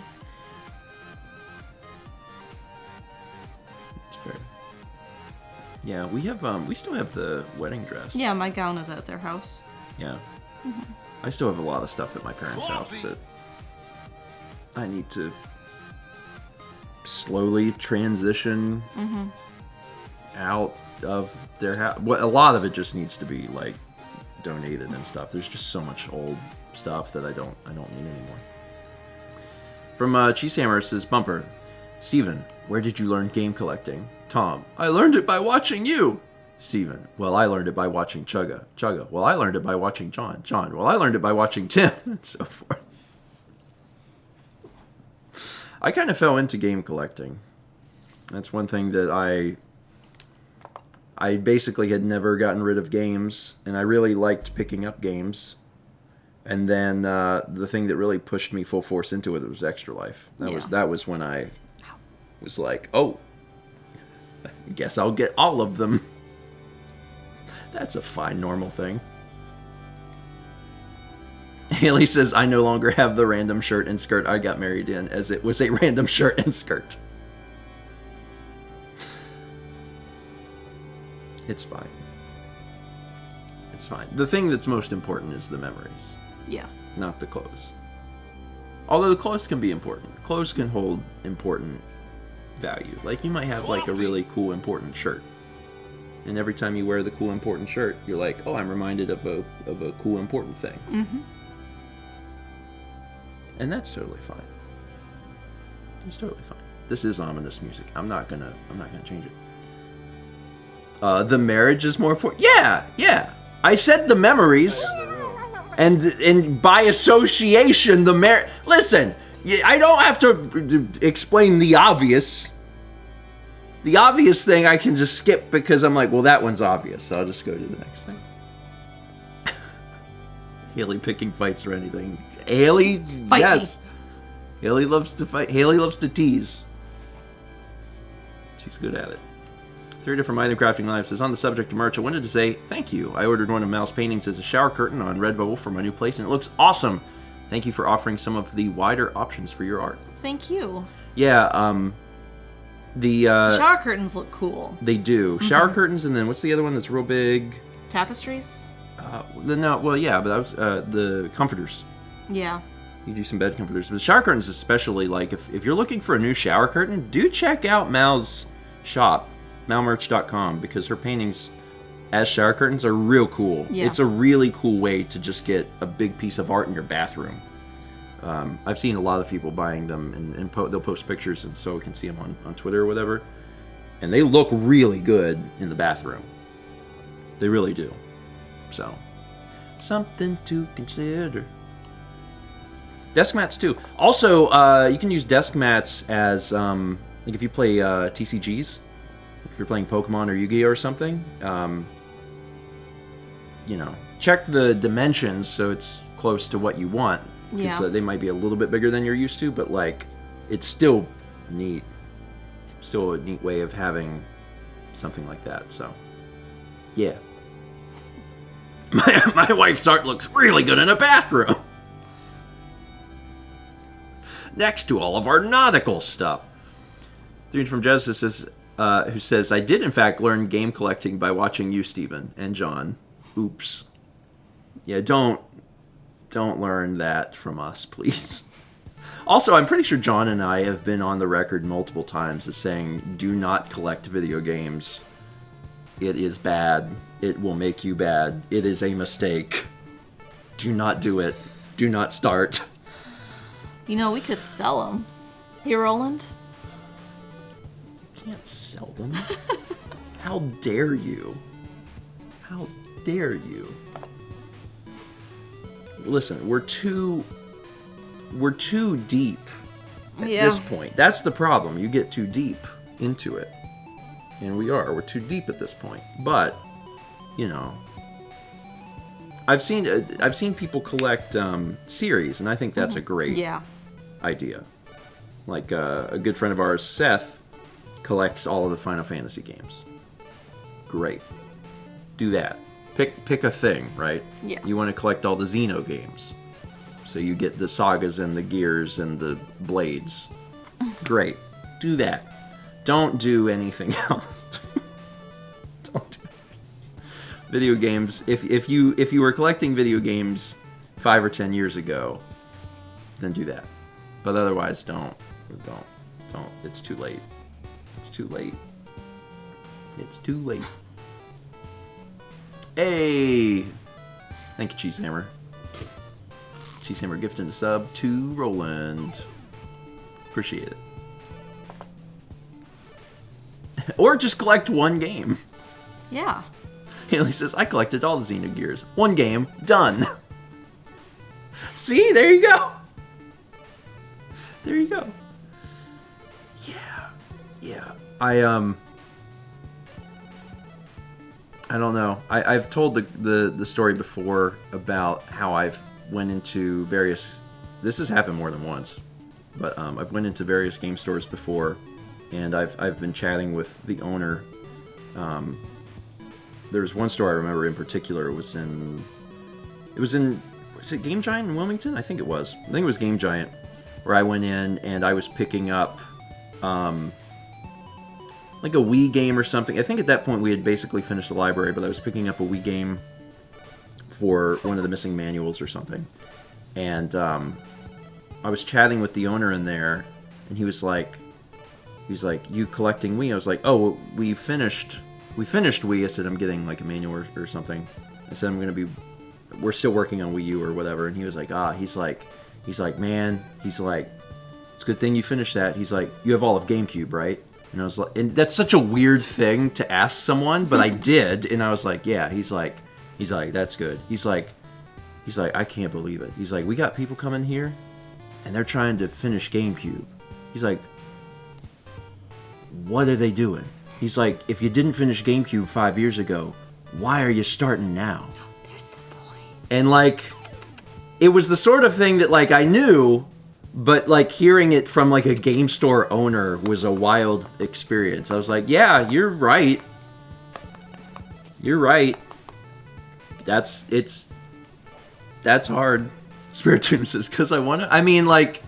That's fair. Yeah, we still have the wedding dress. Yeah, my gown is at their house. Yeah. I still have a lot of stuff at my parents' house that I need to slowly transition out of their house. Well, a lot of it just needs to be like donated and stuff. There's just so much old stuff that I don't need anymore. From Cheesehammer says, Bumper, Steven, where did you learn game collecting? Tom, I learned it by watching you. Steven, well, I learned it by watching Chugga. Chugga, well, I learned it by watching John. John, well, I learned it by watching Tim, and so forth. I kind of fell into game collecting. That's one thing that I basically had never gotten rid of games, and I really liked picking up games. And then the thing that really pushed me full force into it was Extra Life. That was when I was like, oh, I guess I'll get all of them. That's a fine, normal thing. Haley says, I no longer have the random shirt and skirt I got married in, as it was a random shirt and skirt. It's fine. It's fine. The thing that's most important is the memories. Yeah. Not the clothes. Although the clothes can be important. Clothes can hold important value. Like, you might have, like, a really cool, important shirt. And every time you wear the cool, important shirt, you're like, oh, I'm reminded of a cool, important thing. Mm-hmm. And that's totally fine. It's totally fine. This is ominous music. I'm not gonna change it. The marriage is more important. Yeah. I said the memories. And by association, the marriage. Listen, I don't have to explain the obvious. The obvious thing I can just skip because I'm like, well, that one's obvious, so I'll just go to the next thing. Haley picking fights or anything. Haley, Fight yes. Me. Haley loves to fight. Haley loves to tease. She's good at it. 3 different Item Crafting Live says, on the subject of merch, I wanted to say thank you. I ordered one of Mal's paintings as a shower curtain on Redbubble for my new place, and it looks awesome. Thank you for offering some of the wider options for your art. Thank you. Yeah, the shower curtains look cool. They do. Mm-hmm. Shower curtains, and then what's the other one that's real big? Tapestries? No, well, yeah, but that was the comforters. Yeah. You do some bed comforters. But shower curtains especially, like, if you're looking for a new shower curtain, do check out Mal's shop, malmerch.com, because her paintings as shower curtains are real cool. Yeah. It's a really cool way to just get a big piece of art in your bathroom. I've seen a lot of people buying them, and they'll post pictures, and so we can see them on Twitter or whatever. And they look really good in the bathroom. They really do. So, something to consider. Desk mats too. Also, you can use desk mats as like if you play TCGs, if you're playing Pokemon or Yu-Gi-Oh or something. You know, check the dimensions so it's close to what you want. Because Yeah. they might be a little bit bigger than you're used to, but like it's still neat. Still a neat way of having something like that. So, yeah. My wife's art looks really good in a bathroom. Next to all of our nautical stuff. Dude from Genesis says, who says, I did in fact learn game collecting by watching you, Stephen, and John. Oops. Yeah, don't learn that from us, please. Also, I'm pretty sure John and I have been on the record multiple times as saying, do not collect video games. It is bad. It will make you bad. It is a mistake. Do not do it. Do not start. You know, we could sell them. Hey, Roland? Can't sell them. How dare you? How dare you? Listen, we're too deep at this point. That's the problem. You get too deep into it. And we're too deep at this point. But, you know, I've seen people collect series, and I think that's a great idea. Like a good friend of ours, Seth, collects all of the Final Fantasy games. Great. Do that. Pick a thing, right? Yeah. You want to collect all the Xeno games. So you get the Sagas and the Gears and the Blades. Great. Do that. Don't do anything else. Don't do video games. If you were collecting video games 5 or 10 years ago, then do that. But otherwise, don't. It's too late. It's too late. It's too late. Hey! Thank you, Cheesehammer. Cheesehammer gifting a sub to Roland. Appreciate it. Or just collect one game. Yeah. Haley says, I collected all the Xenogears. One game, done. See, there you go. There you go. Yeah. I don't know. I've told the story before about how I've went into various... This has happened more than once. But I've went into various game stores before, and I've been chatting with the owner. There's one store I remember in particular. Was it Game Giant in Wilmington? I think it was. I think it was Game Giant, where I went in and I was picking up like a Wii game or something. I think at that point we had basically finished the library, but I was picking up a Wii game for one of the missing manuals or something. And I was chatting with the owner in there, and he was like, you collecting Wii? I was like, oh, we finished Wii. I said, I'm getting like a manual or something. I said, we're still working on Wii U or whatever. And he was like, he's like, man, it's a good thing you finished that. He's like, you have all of GameCube, right? And I was like, and that's such a weird thing to ask someone, but I did. And I was like, yeah. He's like, that's good. He's like, I can't believe it. He's like, we got people coming here, and they're trying to finish GameCube. He's like, what are they doing? He's like, if you didn't finish GameCube 5 years ago, why are you starting now? There's the point. And like, it was the sort of thing that like I knew, but like hearing it from like a game store owner was a wild experience. I was like, yeah, you're right. You're right. That's hard. Spirit Tomb says, because I mean, like,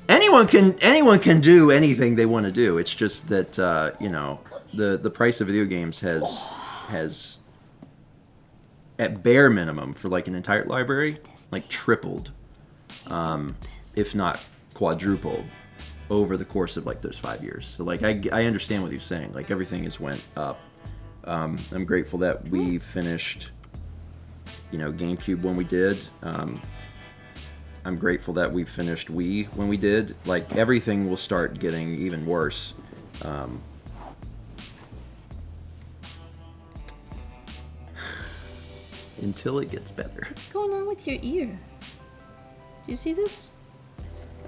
anyone can do anything they want to do. It's just that you know, the price of video games has at bare minimum for like an entire library like tripled, if not quadrupled, over the course of like those 5 years. So like I understand what you're saying. Like everything has went up. I'm grateful that we finished, you know, GameCube when we did. I'm grateful that we finished Wii when we did. Like, everything will start getting even worse. Until it gets better. What's going on with your ear? Do you see this?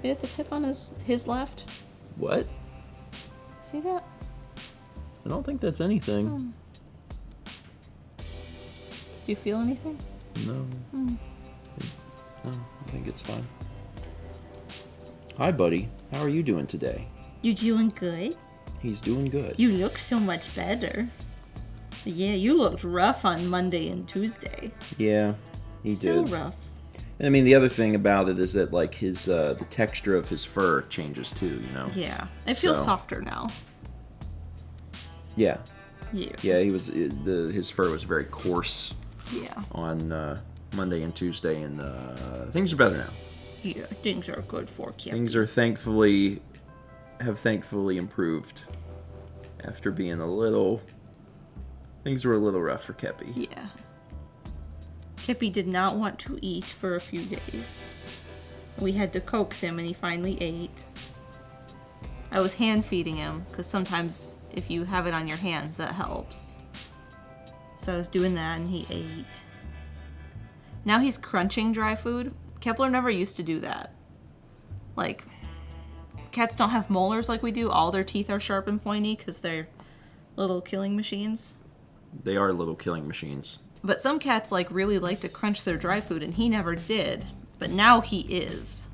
Right at the tip on his left. What? See that? I don't think that's anything. Do you feel anything? No. No, I think it's fine. Hi, buddy. How are you doing today? You doing good? He's doing good. You look so much better. Yeah, you looked rough on Monday and Tuesday. Yeah, he So did. rough. And I mean, the other thing about it is that like his the texture of his fur changes too. You know. Yeah, it feels So- softer now. Yeah. Yeah. Yeah. His fur was very coarse Yeah. on Monday and Tuesday, and things are better now. Yeah, things are good for Kepi. Things are thankfully improved after being things were a little rough for Kepi. Yeah. Kepi did not want to eat for a few days. We had to coax him and he finally ate. I was hand feeding him because sometimes if you have it on your hands that helps. So I was doing that and he ate. Now he's crunching dry food. Kepler never used to do that. Like, cats don't have molars like we do. All their teeth are sharp and pointy because they're little killing machines. They are little killing machines. But some cats really like to crunch their dry food, and he never did. But now he is.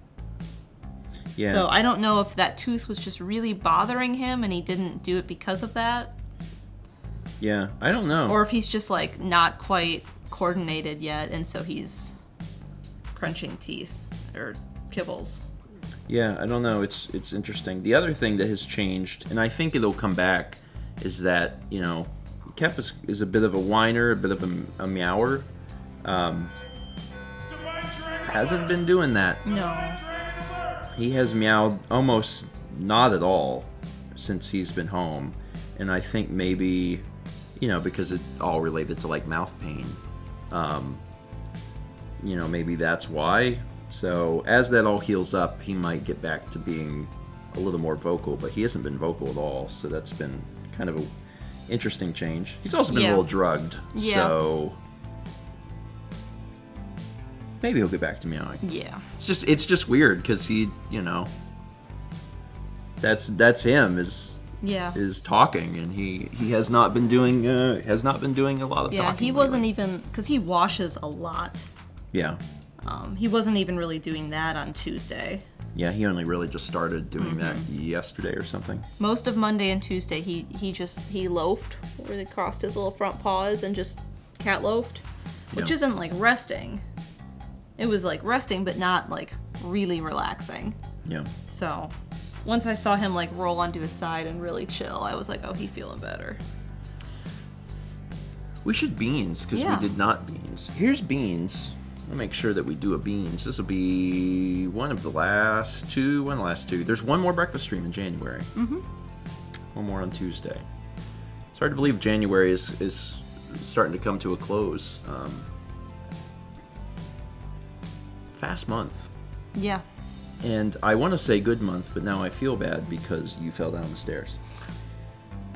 Yeah. So I don't know if that tooth was just really bothering him and he didn't do it because of that. Yeah, I don't know. Or if he's just not quite coordinated yet, and so he's crunching teeth or kibbles. Yeah, I don't know. It's interesting. The other thing that has changed, and I think it'll come back, is that, Kep is a bit of a whiner, a bit of a meower. Hasn't been doing that. No. He has meowed almost not at all since he's been home. And I think maybe, because it all related to mouth pain. Maybe that's why. So as that all heals up, he might get back to being a little more vocal, but he hasn't been vocal at all. So that's been kind of a interesting change. He's also been a little drugged. Yeah. So maybe he'll get back to meowing. Yeah. It's just weird because he, that's him is talking, and he has not been doing a lot of talking. Yeah, he wasn't even, because he washes a lot. Yeah. He wasn't even really doing that on Tuesday. Yeah, he only really just started doing that yesterday or something. Most of Monday and Tuesday, he loafed, where he crossed his little front paws and just cat loafed, which isn't resting. It was resting, but not really relaxing. Yeah. So once I saw him roll onto his side and really chill, I was like, oh, he's feeling better. We should beans, because we did not beans. Here's beans. I'll make sure that we do a beans. This will be one of the last two. There's one more breakfast stream in January. Mm-hmm. One more on Tuesday. It's hard to believe January is starting to come to a close. Fast month. Yeah. And I want to say good month, but now I feel bad because you fell down the stairs.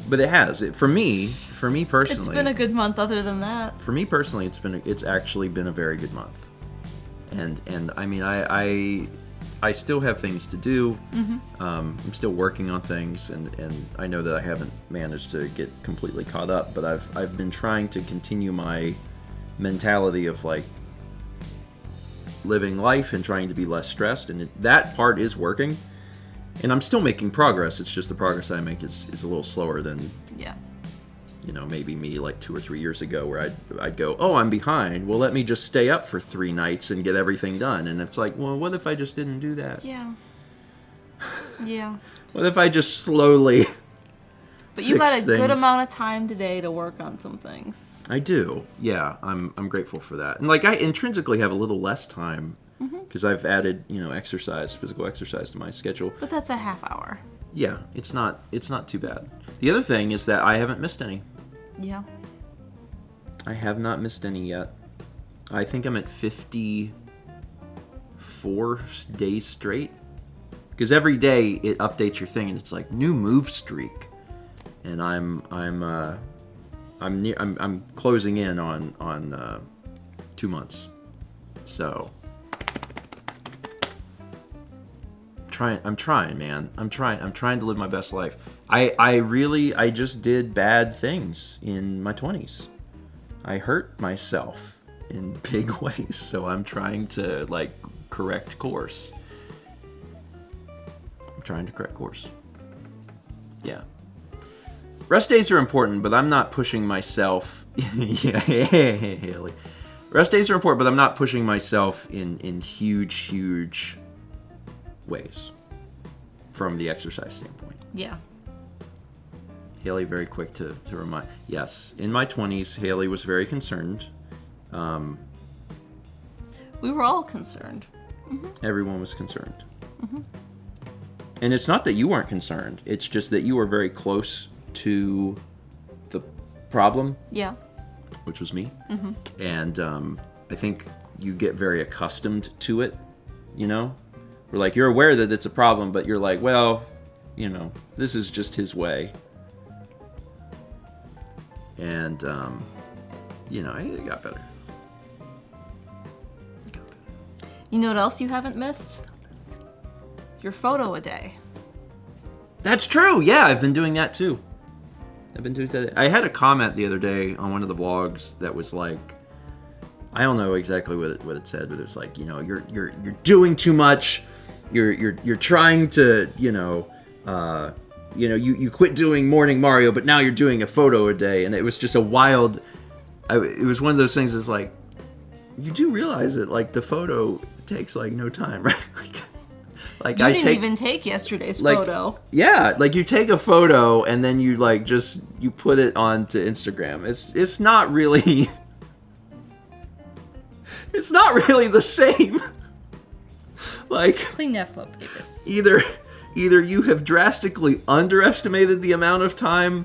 But it has. For me personally. It's been a good month other than that. For me personally, it's actually been a very good month. And I mean, I still have things to do. Mm-hmm. I'm still working on things, and I know that I haven't managed to get completely caught up, but I've been trying to continue my mentality of living life and trying to be less stressed, and that part is working. And I'm still making progress. It's just the progress I make is a little slower than maybe me 2 or 3 years ago, where I'd go, oh, I'm behind. Well, let me just stay up for 3 nights and get everything done. And it's well, what if I just didn't do that? Yeah. Yeah. What if I just slowly But you got a good things? amount of time today to work on some things. I do. Yeah, I'm grateful for that. And I intrinsically have a little less time because I've added, physical exercise to my schedule. But that's a half hour. Yeah, it's not too bad. The other thing is that I haven't missed any. Yeah. I have not missed any yet. I think I'm at 54 days straight. Because every day it updates your thing and it's new move streak. And I'm closing in on 2 months. So trying, man. I'm trying to live my best life. I just did bad things in my 20s. I hurt myself in big ways, so I'm trying to like correct course. Yeah. Rest days are important, but I'm not pushing myself. Yeah, Haley. Rest days are important, but I'm not pushing myself in huge ways from the exercise standpoint. Yeah. Haley, very quick to remind. Yes, in my 20s, Haley was very concerned. We were all concerned. Everyone was concerned. And it's not that you weren't concerned. It's just that you were very close to the problem. Yeah. Which was me. And I think you get very accustomed to it, you know? We're like, you're aware that it's a problem, but you're like, well, you know, this is just his way. And, you know, it got better. You know what else you haven't missed? Your photo a day. That's true. Yeah, I've been doing that too. I had a comment the other day on one of the vlogs that was like, I don't know exactly what it said, but it was like, you know, you're doing too much. You're trying to, you quit doing Morning Mario, but now you're doing a photo a day, and it was just a wild. It was one of those things that's like, you do realize that like the photo takes like no time, right? Like you didn't even take yesterday's photo. Yeah, like you take a photo and then you like you put it onto Instagram. It's not really the same. Like clean that photo, Davis. Either you have drastically underestimated the amount of time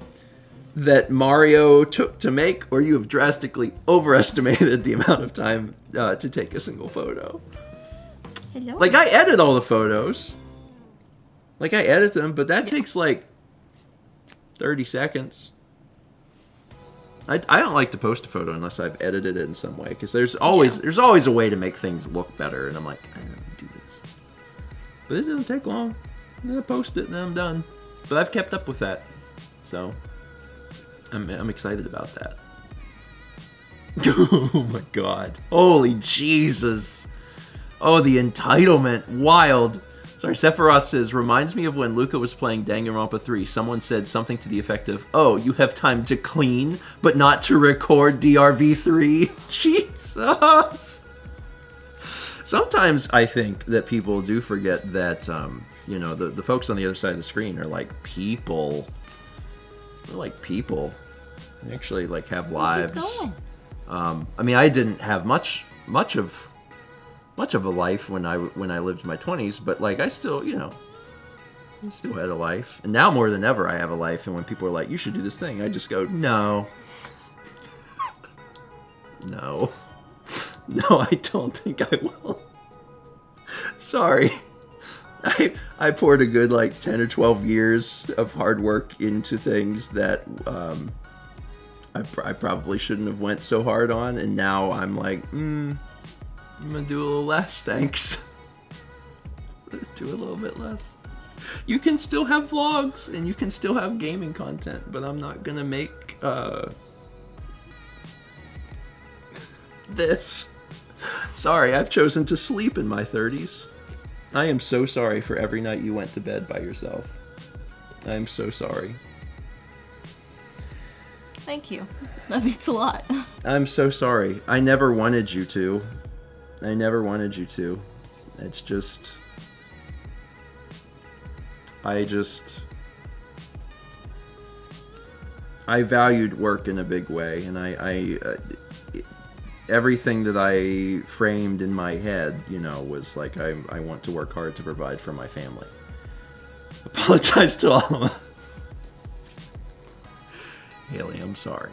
that Mario took to make, or you have drastically overestimated the amount of time to take a single photo. Hello. Like, I edit all the photos. Like, I edit them, but that takes, like, 30 seconds. I don't like to post a photo unless I've edited it in some way, because there's always a way to make things look better, and I'm like, I don't do this. But it doesn't take long. I'm going to post it, and then I'm done. But I've kept up with that, so I'm excited about that. Oh, my God. Holy Jesus. Oh, the entitlement. Wild. Sorry, Sephiroth says, reminds me of when Luca was playing Danganronpa 3. Someone said something to the effect of, oh, you have time to clean, but not to record DRV3. Jesus. Sometimes I think that people do forget that, the folks on the other side of the screen are like people. They're like people. They actually like have lives. I mean, I didn't have much of a life when I lived in my 20s, but like I still had a life. And now more than ever I have a life, and when people are like, you should do this thing, I just go, no. No, I don't think I will. Sorry. I poured a good like 10 or 12 years of hard work into things that I probably shouldn't have went so hard on, and now I'm like, I'm gonna do a little less, thanks. Do a little bit less. You can still have vlogs, and you can still have gaming content, but I'm not gonna make, this. Sorry, I've chosen to sleep in my 30s. I am so sorry for every night you went to bed by yourself. I am so sorry. Thank you. That means a lot. I'm so sorry. I never wanted you to. It's just... I valued work in a big way, and I everything that I framed in my head, was like, I want to work hard to provide for my family. Apologize to all of them. Haley, I'm sorry.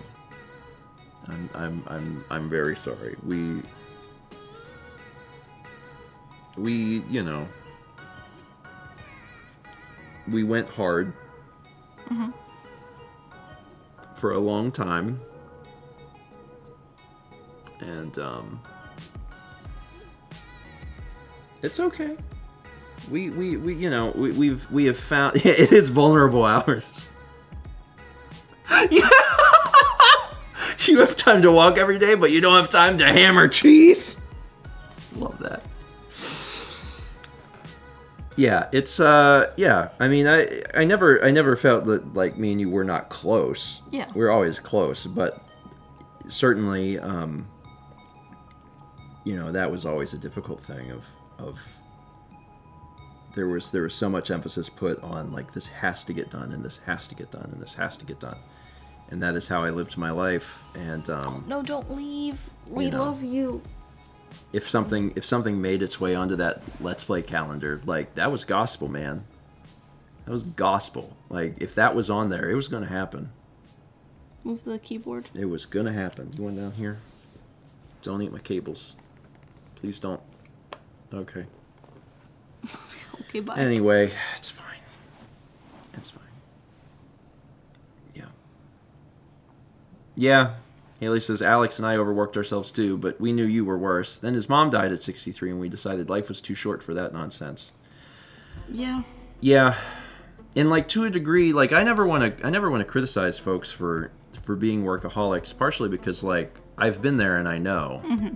I'm very sorry. We went hard for a long time, and it's okay. We you know, we have found it is vulnerable hours. Yeah. You have time to walk every day, but you don't have time to hammer cheese. Love that. Yeah, it's yeah. I mean, I never felt that like me and you were not close. Yeah. We're always close, but certainly, you know, that was always a difficult thing. Of there was so much emphasis put on like this has to get done, and this has to get done, and this has to get done, and that is how I lived my life. And No, don't leave. We you know. love you. If something made its way onto that Let's Play calendar, like that was gospel, man. That was gospel. Like if that was on there, it was gonna happen. Move the keyboard. It was gonna happen. You went down here. Don't eat my cables. Please don't. Okay. Okay, bye. Anyway, it's fine. It's fine. Yeah. Yeah. Haley says, Alex and I overworked ourselves too, but we knew you were worse. Then his mom died at 63, and we decided life was too short for that nonsense. Yeah. Yeah. And like to a degree, like I never want to criticize folks for being workaholics, partially because like I've been there and I know. Mm-hmm.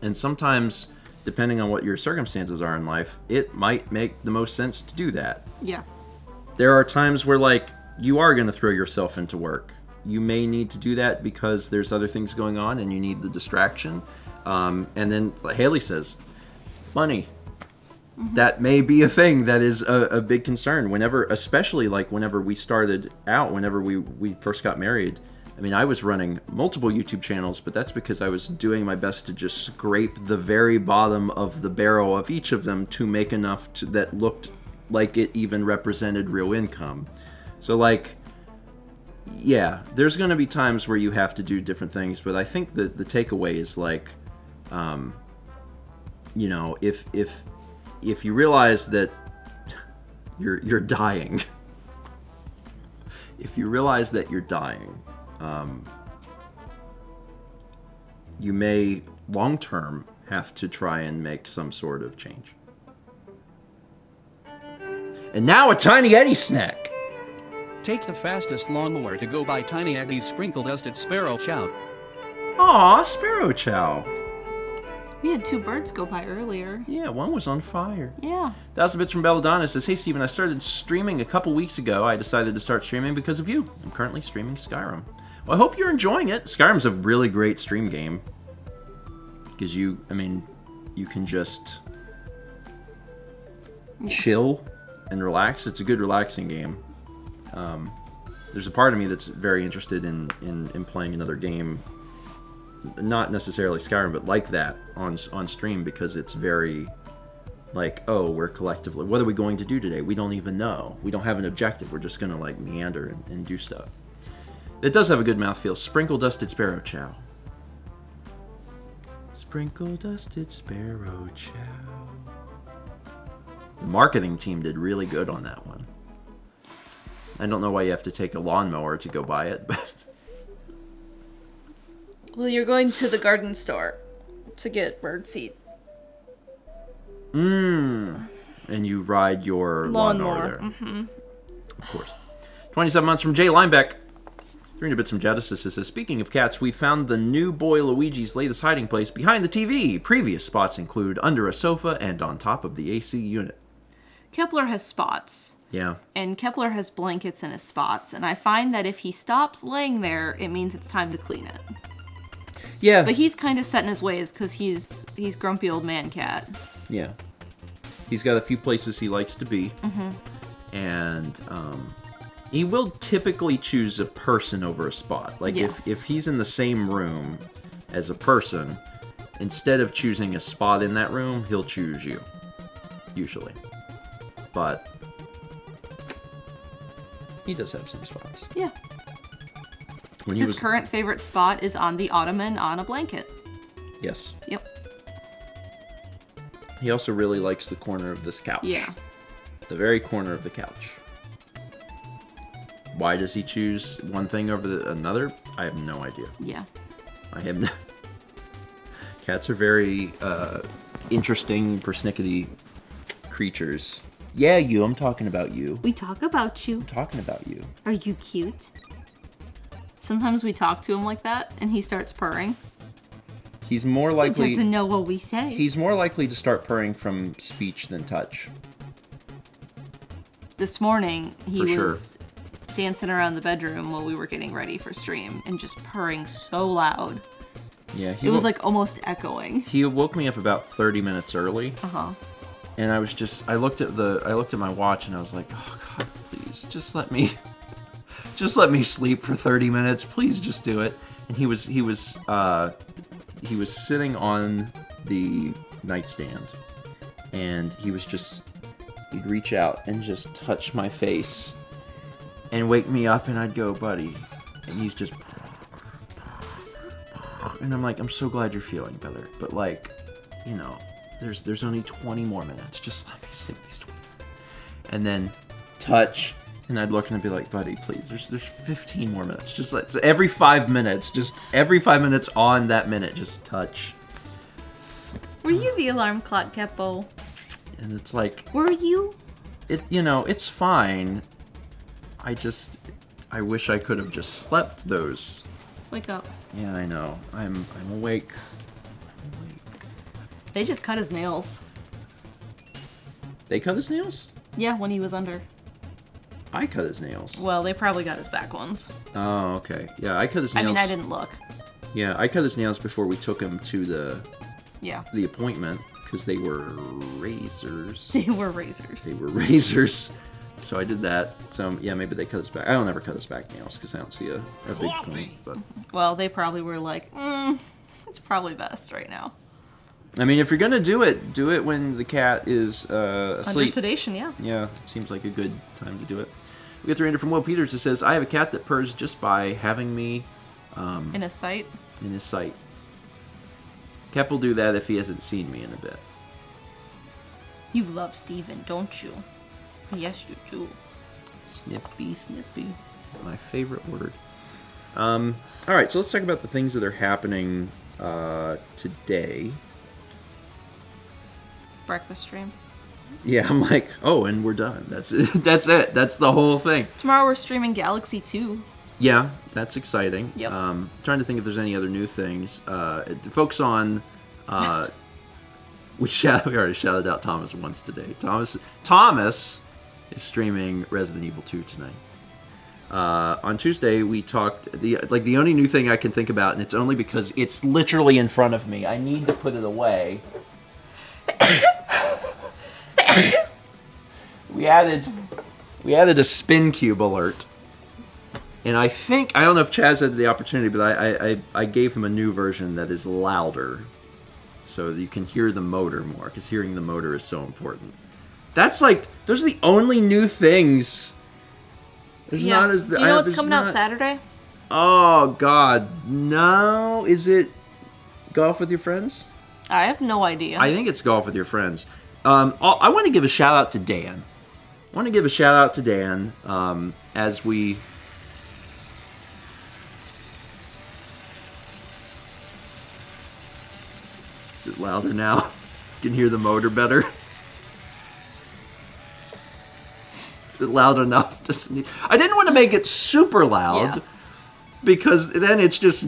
And sometimes, depending on what your circumstances are in life, it might make the most sense to do that. Yeah. There are times where like you are going to throw yourself into work. You may need to do that because there's other things going on and you need the distraction. And then like Haley says, money. Mm-hmm. That may be a thing that is a big concern. Whenever, especially like whenever we started out, whenever we first got married. I mean, I was running multiple YouTube channels, but that's because I was doing my best to just scrape the very bottom of the barrel of each of them to make enough that looked like it even represented real income. So like, yeah, there's going to be times where you have to do different things, but I think that the takeaway is like, you know, if you realize that you're dying, if you realize that you're dying, you may long-term have to try and make some sort of change. And now a Tiny Eddie snack. Take the fastest lawnmower to go buy Tiny Eddie's sprinkle dusted sparrow chow. Aw, Sparrow Chow. We had 2 birds go by earlier. Yeah, one was on fire. Yeah. 1,000 Bits from Belladonna says, hey Steven, I started streaming a couple weeks ago. I decided to start streaming because of you. I'm currently streaming Skyrim. Well, I hope you're enjoying it. Skyrim's a really great stream game. Because you can just chill and relax. It's a good relaxing game. There's a part of me that's very interested in playing another game. Not necessarily Skyrim, but like that on stream, because it's very like, oh, we're collectively, what are we going to do today? We don't even know. We don't have an objective. We're just going to like meander and do stuff. It does have a good mouthfeel. Sprinkle dusted sparrow chow. Sprinkle dusted sparrow chow. The marketing team did really good on that one. I don't know why you have to take a lawnmower to go buy it, but... Well, you're going to the garden store to get birdseed. And you ride your lawnmower there. Mm-hmm. Of course. 27 months from Jay Linebeck. 300 Bits from Genesis says, speaking of cats, we found the new boy Luigi's latest hiding place behind the TV. Previous spots include under a sofa and on top of the AC unit. Kepler has spots. Yeah. And Kepler has blankets in his spots. And I find that if he stops laying there, it means it's time to clean it. Yeah. But he's kind of set in his ways because he's grumpy old man cat. Yeah. He's got a few places he likes to be. Mm-hmm. And he will typically choose a person over a spot. Like if he's in the same room as a person, instead of choosing a spot in that room, he'll choose you. Usually. But he does have some spots. Yeah. When His current favorite spot is on the ottoman on a blanket. Yes. Yep. He also really likes the corner of this couch. Yeah. The very corner of the couch. Why does he choose one thing over another? I have no idea. Yeah. I have no... Cats are very interesting, persnickety creatures. Yeah, you. I'm talking about you. We talk about you. I'm talking about you. Are you cute? Sometimes we talk to him like that, and he starts purring. He's more He likely. doesn't know what we say. He's more likely to start purring from speech than touch. This morning, he For was dancing around the bedroom while we were getting ready for stream, and just purring so loud. Yeah, It was like almost echoing. he woke me up about 30 minutes early. Uh-huh. And I was just, I looked at my watch and I was like, oh God, please, just let me sleep for 30 minutes. Please just do it. And he was sitting on the nightstand and he'd reach out and just touch my face and wake me up and I'd go, buddy. And he's just, and I'm like, I'm so glad you're feeling better. But like, you know, there's only 20 more minutes. Just let me sleep these 20 minutes. And then touch, and I'd look and I'd be like, buddy, please, there's 15 more minutes. Just so every 5 minutes, on that minute, just touch. Were you the alarm clock, Kepo? And it's like, Were you? it's fine. I wish I could have just slept those. Wake up. Yeah, I know. I'm awake. They just cut his nails. They cut his nails? Yeah, when he was under. I cut his nails. Well, they probably got his back ones. Oh, okay. Yeah, I cut his nails. I mean, I didn't look. Yeah, I cut his nails before we took him to Yeah. the appointment because they were razors. They were razors. They were razors. So I did that. So yeah, maybe they cut his back. I don't ever cut his back nails because I don't see a big point. But Well, they probably were like, it's probably best right now. I mean, if you're gonna do it when the cat is asleep. Under sedation, yeah. Yeah, it seems like a good time to do it. We get 300 from Will Peters that says, I have a cat that purrs just by having me In his sight. in his sight. Cap will do that if he hasn't seen me in a bit. You love Steven, don't you? Yes, you do. Snippy, snippy. My favorite word. Alright, so let's talk about the things that are happening today. Breakfast stream. Yeah, I'm like, oh, and we're done. That's it. That's it. That's the whole thing. Tomorrow we're streaming Galaxy 2. Yeah, that's exciting. Yep. Trying to think if there's any other new things. Folks on, we already shouted out Thomas once today. Thomas is streaming Resident Evil 2 tonight. On Tuesday we talked the only new thing I can think about, and it's only because it's literally in front of me. I need to put it away. We added a spin cube alert. And I don't know if Chaz had the opportunity, but I gave him a new version that is louder. So that you can hear the motor more, because hearing the motor is so important. Those are the only new things. There's not as Do you know what's coming out Saturday? Oh God, no! Is it Golf with Your Friends? I have no idea. I think it's Golf with Your Friends. I want to give a shout out to Dan. As we. Is it louder now? You can hear the motor better. Is it loud enough? I didn't want to make it super loud, Yeah. because then it's just. I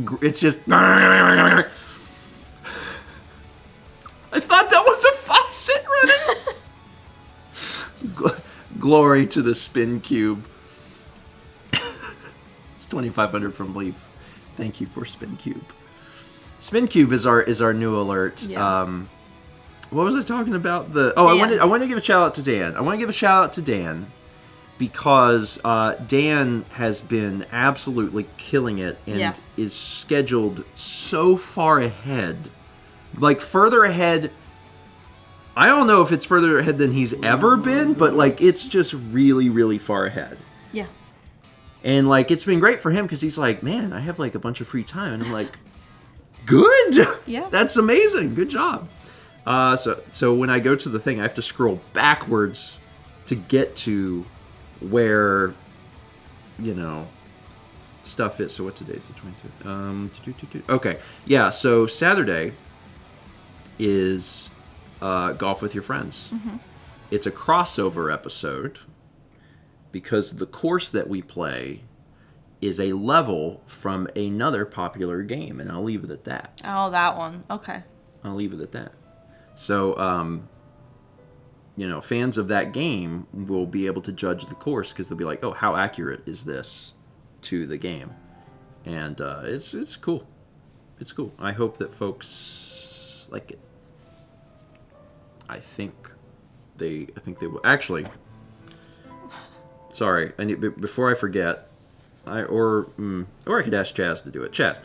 thought that was a faucet running. Glory to the spin cube. It's 2,500 from Leaf. Thank you for spin cube. Spin cube is our new alert. Yeah. What was I talking about? Dan. I want to give a shout out to Dan. I want to give a shout out to Dan because Dan has been absolutely killing it and is scheduled so far ahead. Like further ahead. I don't know if it's further ahead than he's ever been, but like it's just really, really far ahead. Yeah. And like it's been great for him because he's like, man, I have like a bunch of free time, and I'm like, good. Yeah. That's amazing. Good job. So when I go to the thing, I have to scroll backwards to get to where, stuff is. So what today is the 26th? Okay. Yeah. So Saturday is Golf with Your Friends. Mm-hmm. it's a crossover episode because the course that we play is a level from another popular game, and I'll leave it at that. Oh, that one. Okay. I'll leave it at that. So, fans of that game will be able to judge the course because they'll be like, oh, how accurate is this to the game? And it's cool. It's cool. I hope that folks like it. I think they will. Actually, sorry. I need before I forget. Or I could ask Chaz to do it. Chaz,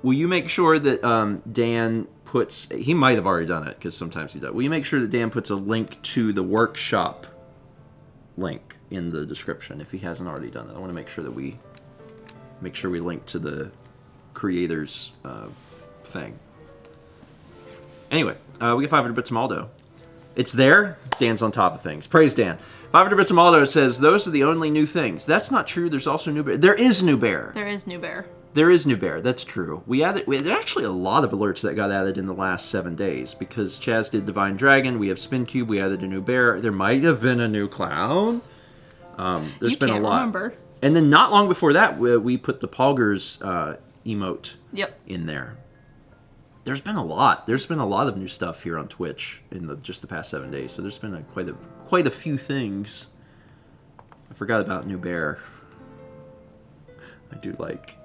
will you make sure that Dan puts? He might have already done it because sometimes he does. Will you make sure that Dan puts a link to the workshop link in the description if he hasn't already done it? I want to make sure that we link to the creators thing. Anyway, we get 500 bits of Maldo. It's there. Dan's on top of things. Praise Dan. 500 bits of Maldo says, those are the only new things. That's not true. There's also New Bear. There is New Bear. There is New Bear. There is New Bear. That's true. There's actually a lot of alerts that got added in the last 7 days because Chaz did Divine Dragon. We have Spin Cube. We added a new bear. There might have been a new clown. There's been a lot. Remember. And then not long before that, we put the Poggers emote in there. There's been a lot. There's been a lot of new stuff here on Twitch in just the past 7 days. So there's been quite a few things. I forgot about New Bear. I do like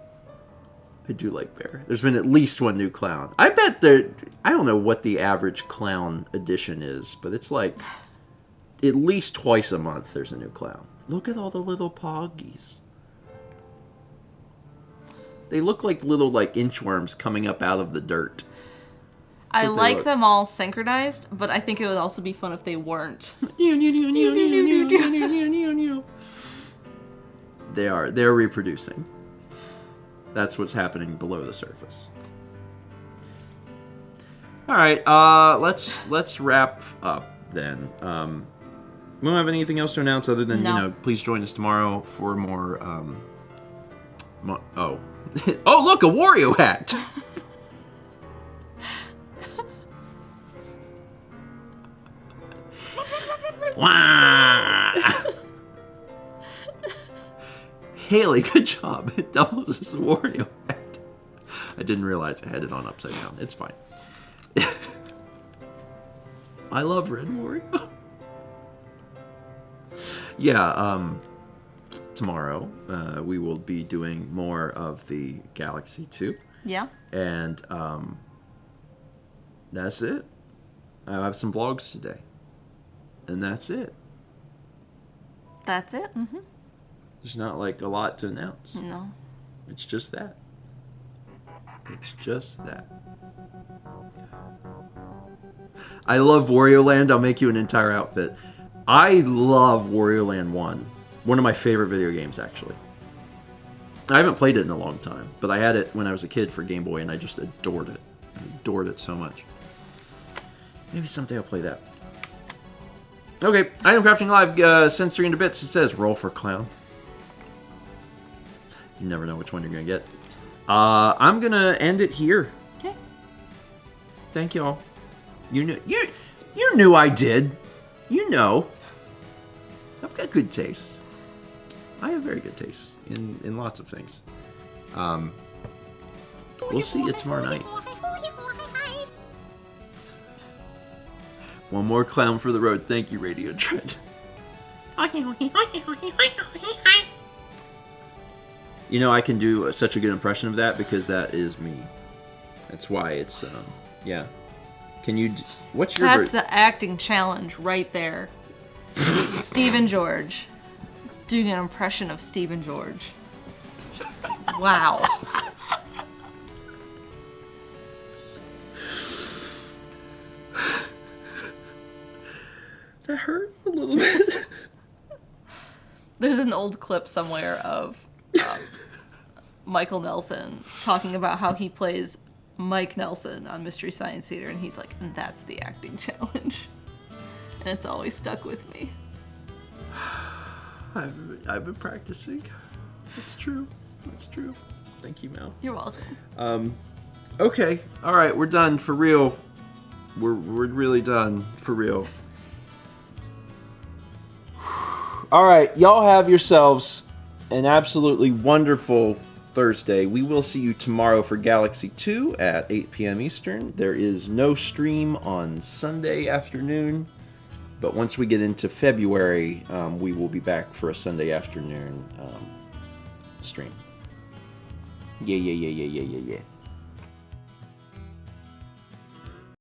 Bear. There's been at least one new clown. I bet I don't know what the average clown edition is, but it's like at least twice a month there's a new clown. Look at all the little poggies. They look like little inchworms coming up out of the dirt. I like them all synchronized, but I think it would also be fun if they weren't. They're reproducing. That's what's happening below the surface. All right, let's wrap up then. We don't have anything else to announce other than please join us tomorrow for more. Oh, look, a Wario hat. Haley, good job. It doubles as a Wario hat. I didn't realize I had it on upside down. It's fine. I love Red Wario. Yeah, tomorrow we will be doing more of the Galaxy 2. Yeah. And that's it. I have some vlogs today. And that's it. That's it? Mm-hmm. There's not a lot to announce. No. It's just that. It's just that. I love Wario Land. I'll make you an entire outfit. I love Wario Land 1. One of my favorite video games, actually. I haven't played it in a long time, but I had it when I was a kid for Game Boy, and I just adored it. I adored it so much. Maybe someday I'll play that. Okay, Item Crafting Live sends 300 bits. It says, roll for clown. You never know which one you're going to get. I'm going to end it here. Okay. Thank y'all. You knew I did. You know. I've got good taste. I have very good taste in lots of things. We'll see you tomorrow night. One more clown for the road. Thank you, Radio Dread. You know, I can do such a good impression of that because that is me. That's why it's, yeah. Can you, what's your... That's the acting challenge right there. Stephen George. Doing an impression of Stephen George. Just, wow. That hurt a little bit. There's an old clip somewhere of Michael Nelson talking about how he plays Mike Nelson on Mystery Science Theater, and he's like, and that's the acting challenge. And it's always stuck with me. I've been practicing. It's true. It's true. Thank you, Mel. You're welcome. Okay. All right. We're done for real. We're really done, for real. All right, y'all have yourselves an absolutely wonderful Thursday. We will see you tomorrow for Galaxy 2 at 8 p.m. Eastern. There is no stream on Sunday afternoon, but once we get into February, we will be back for a Sunday afternoon stream. Yeah.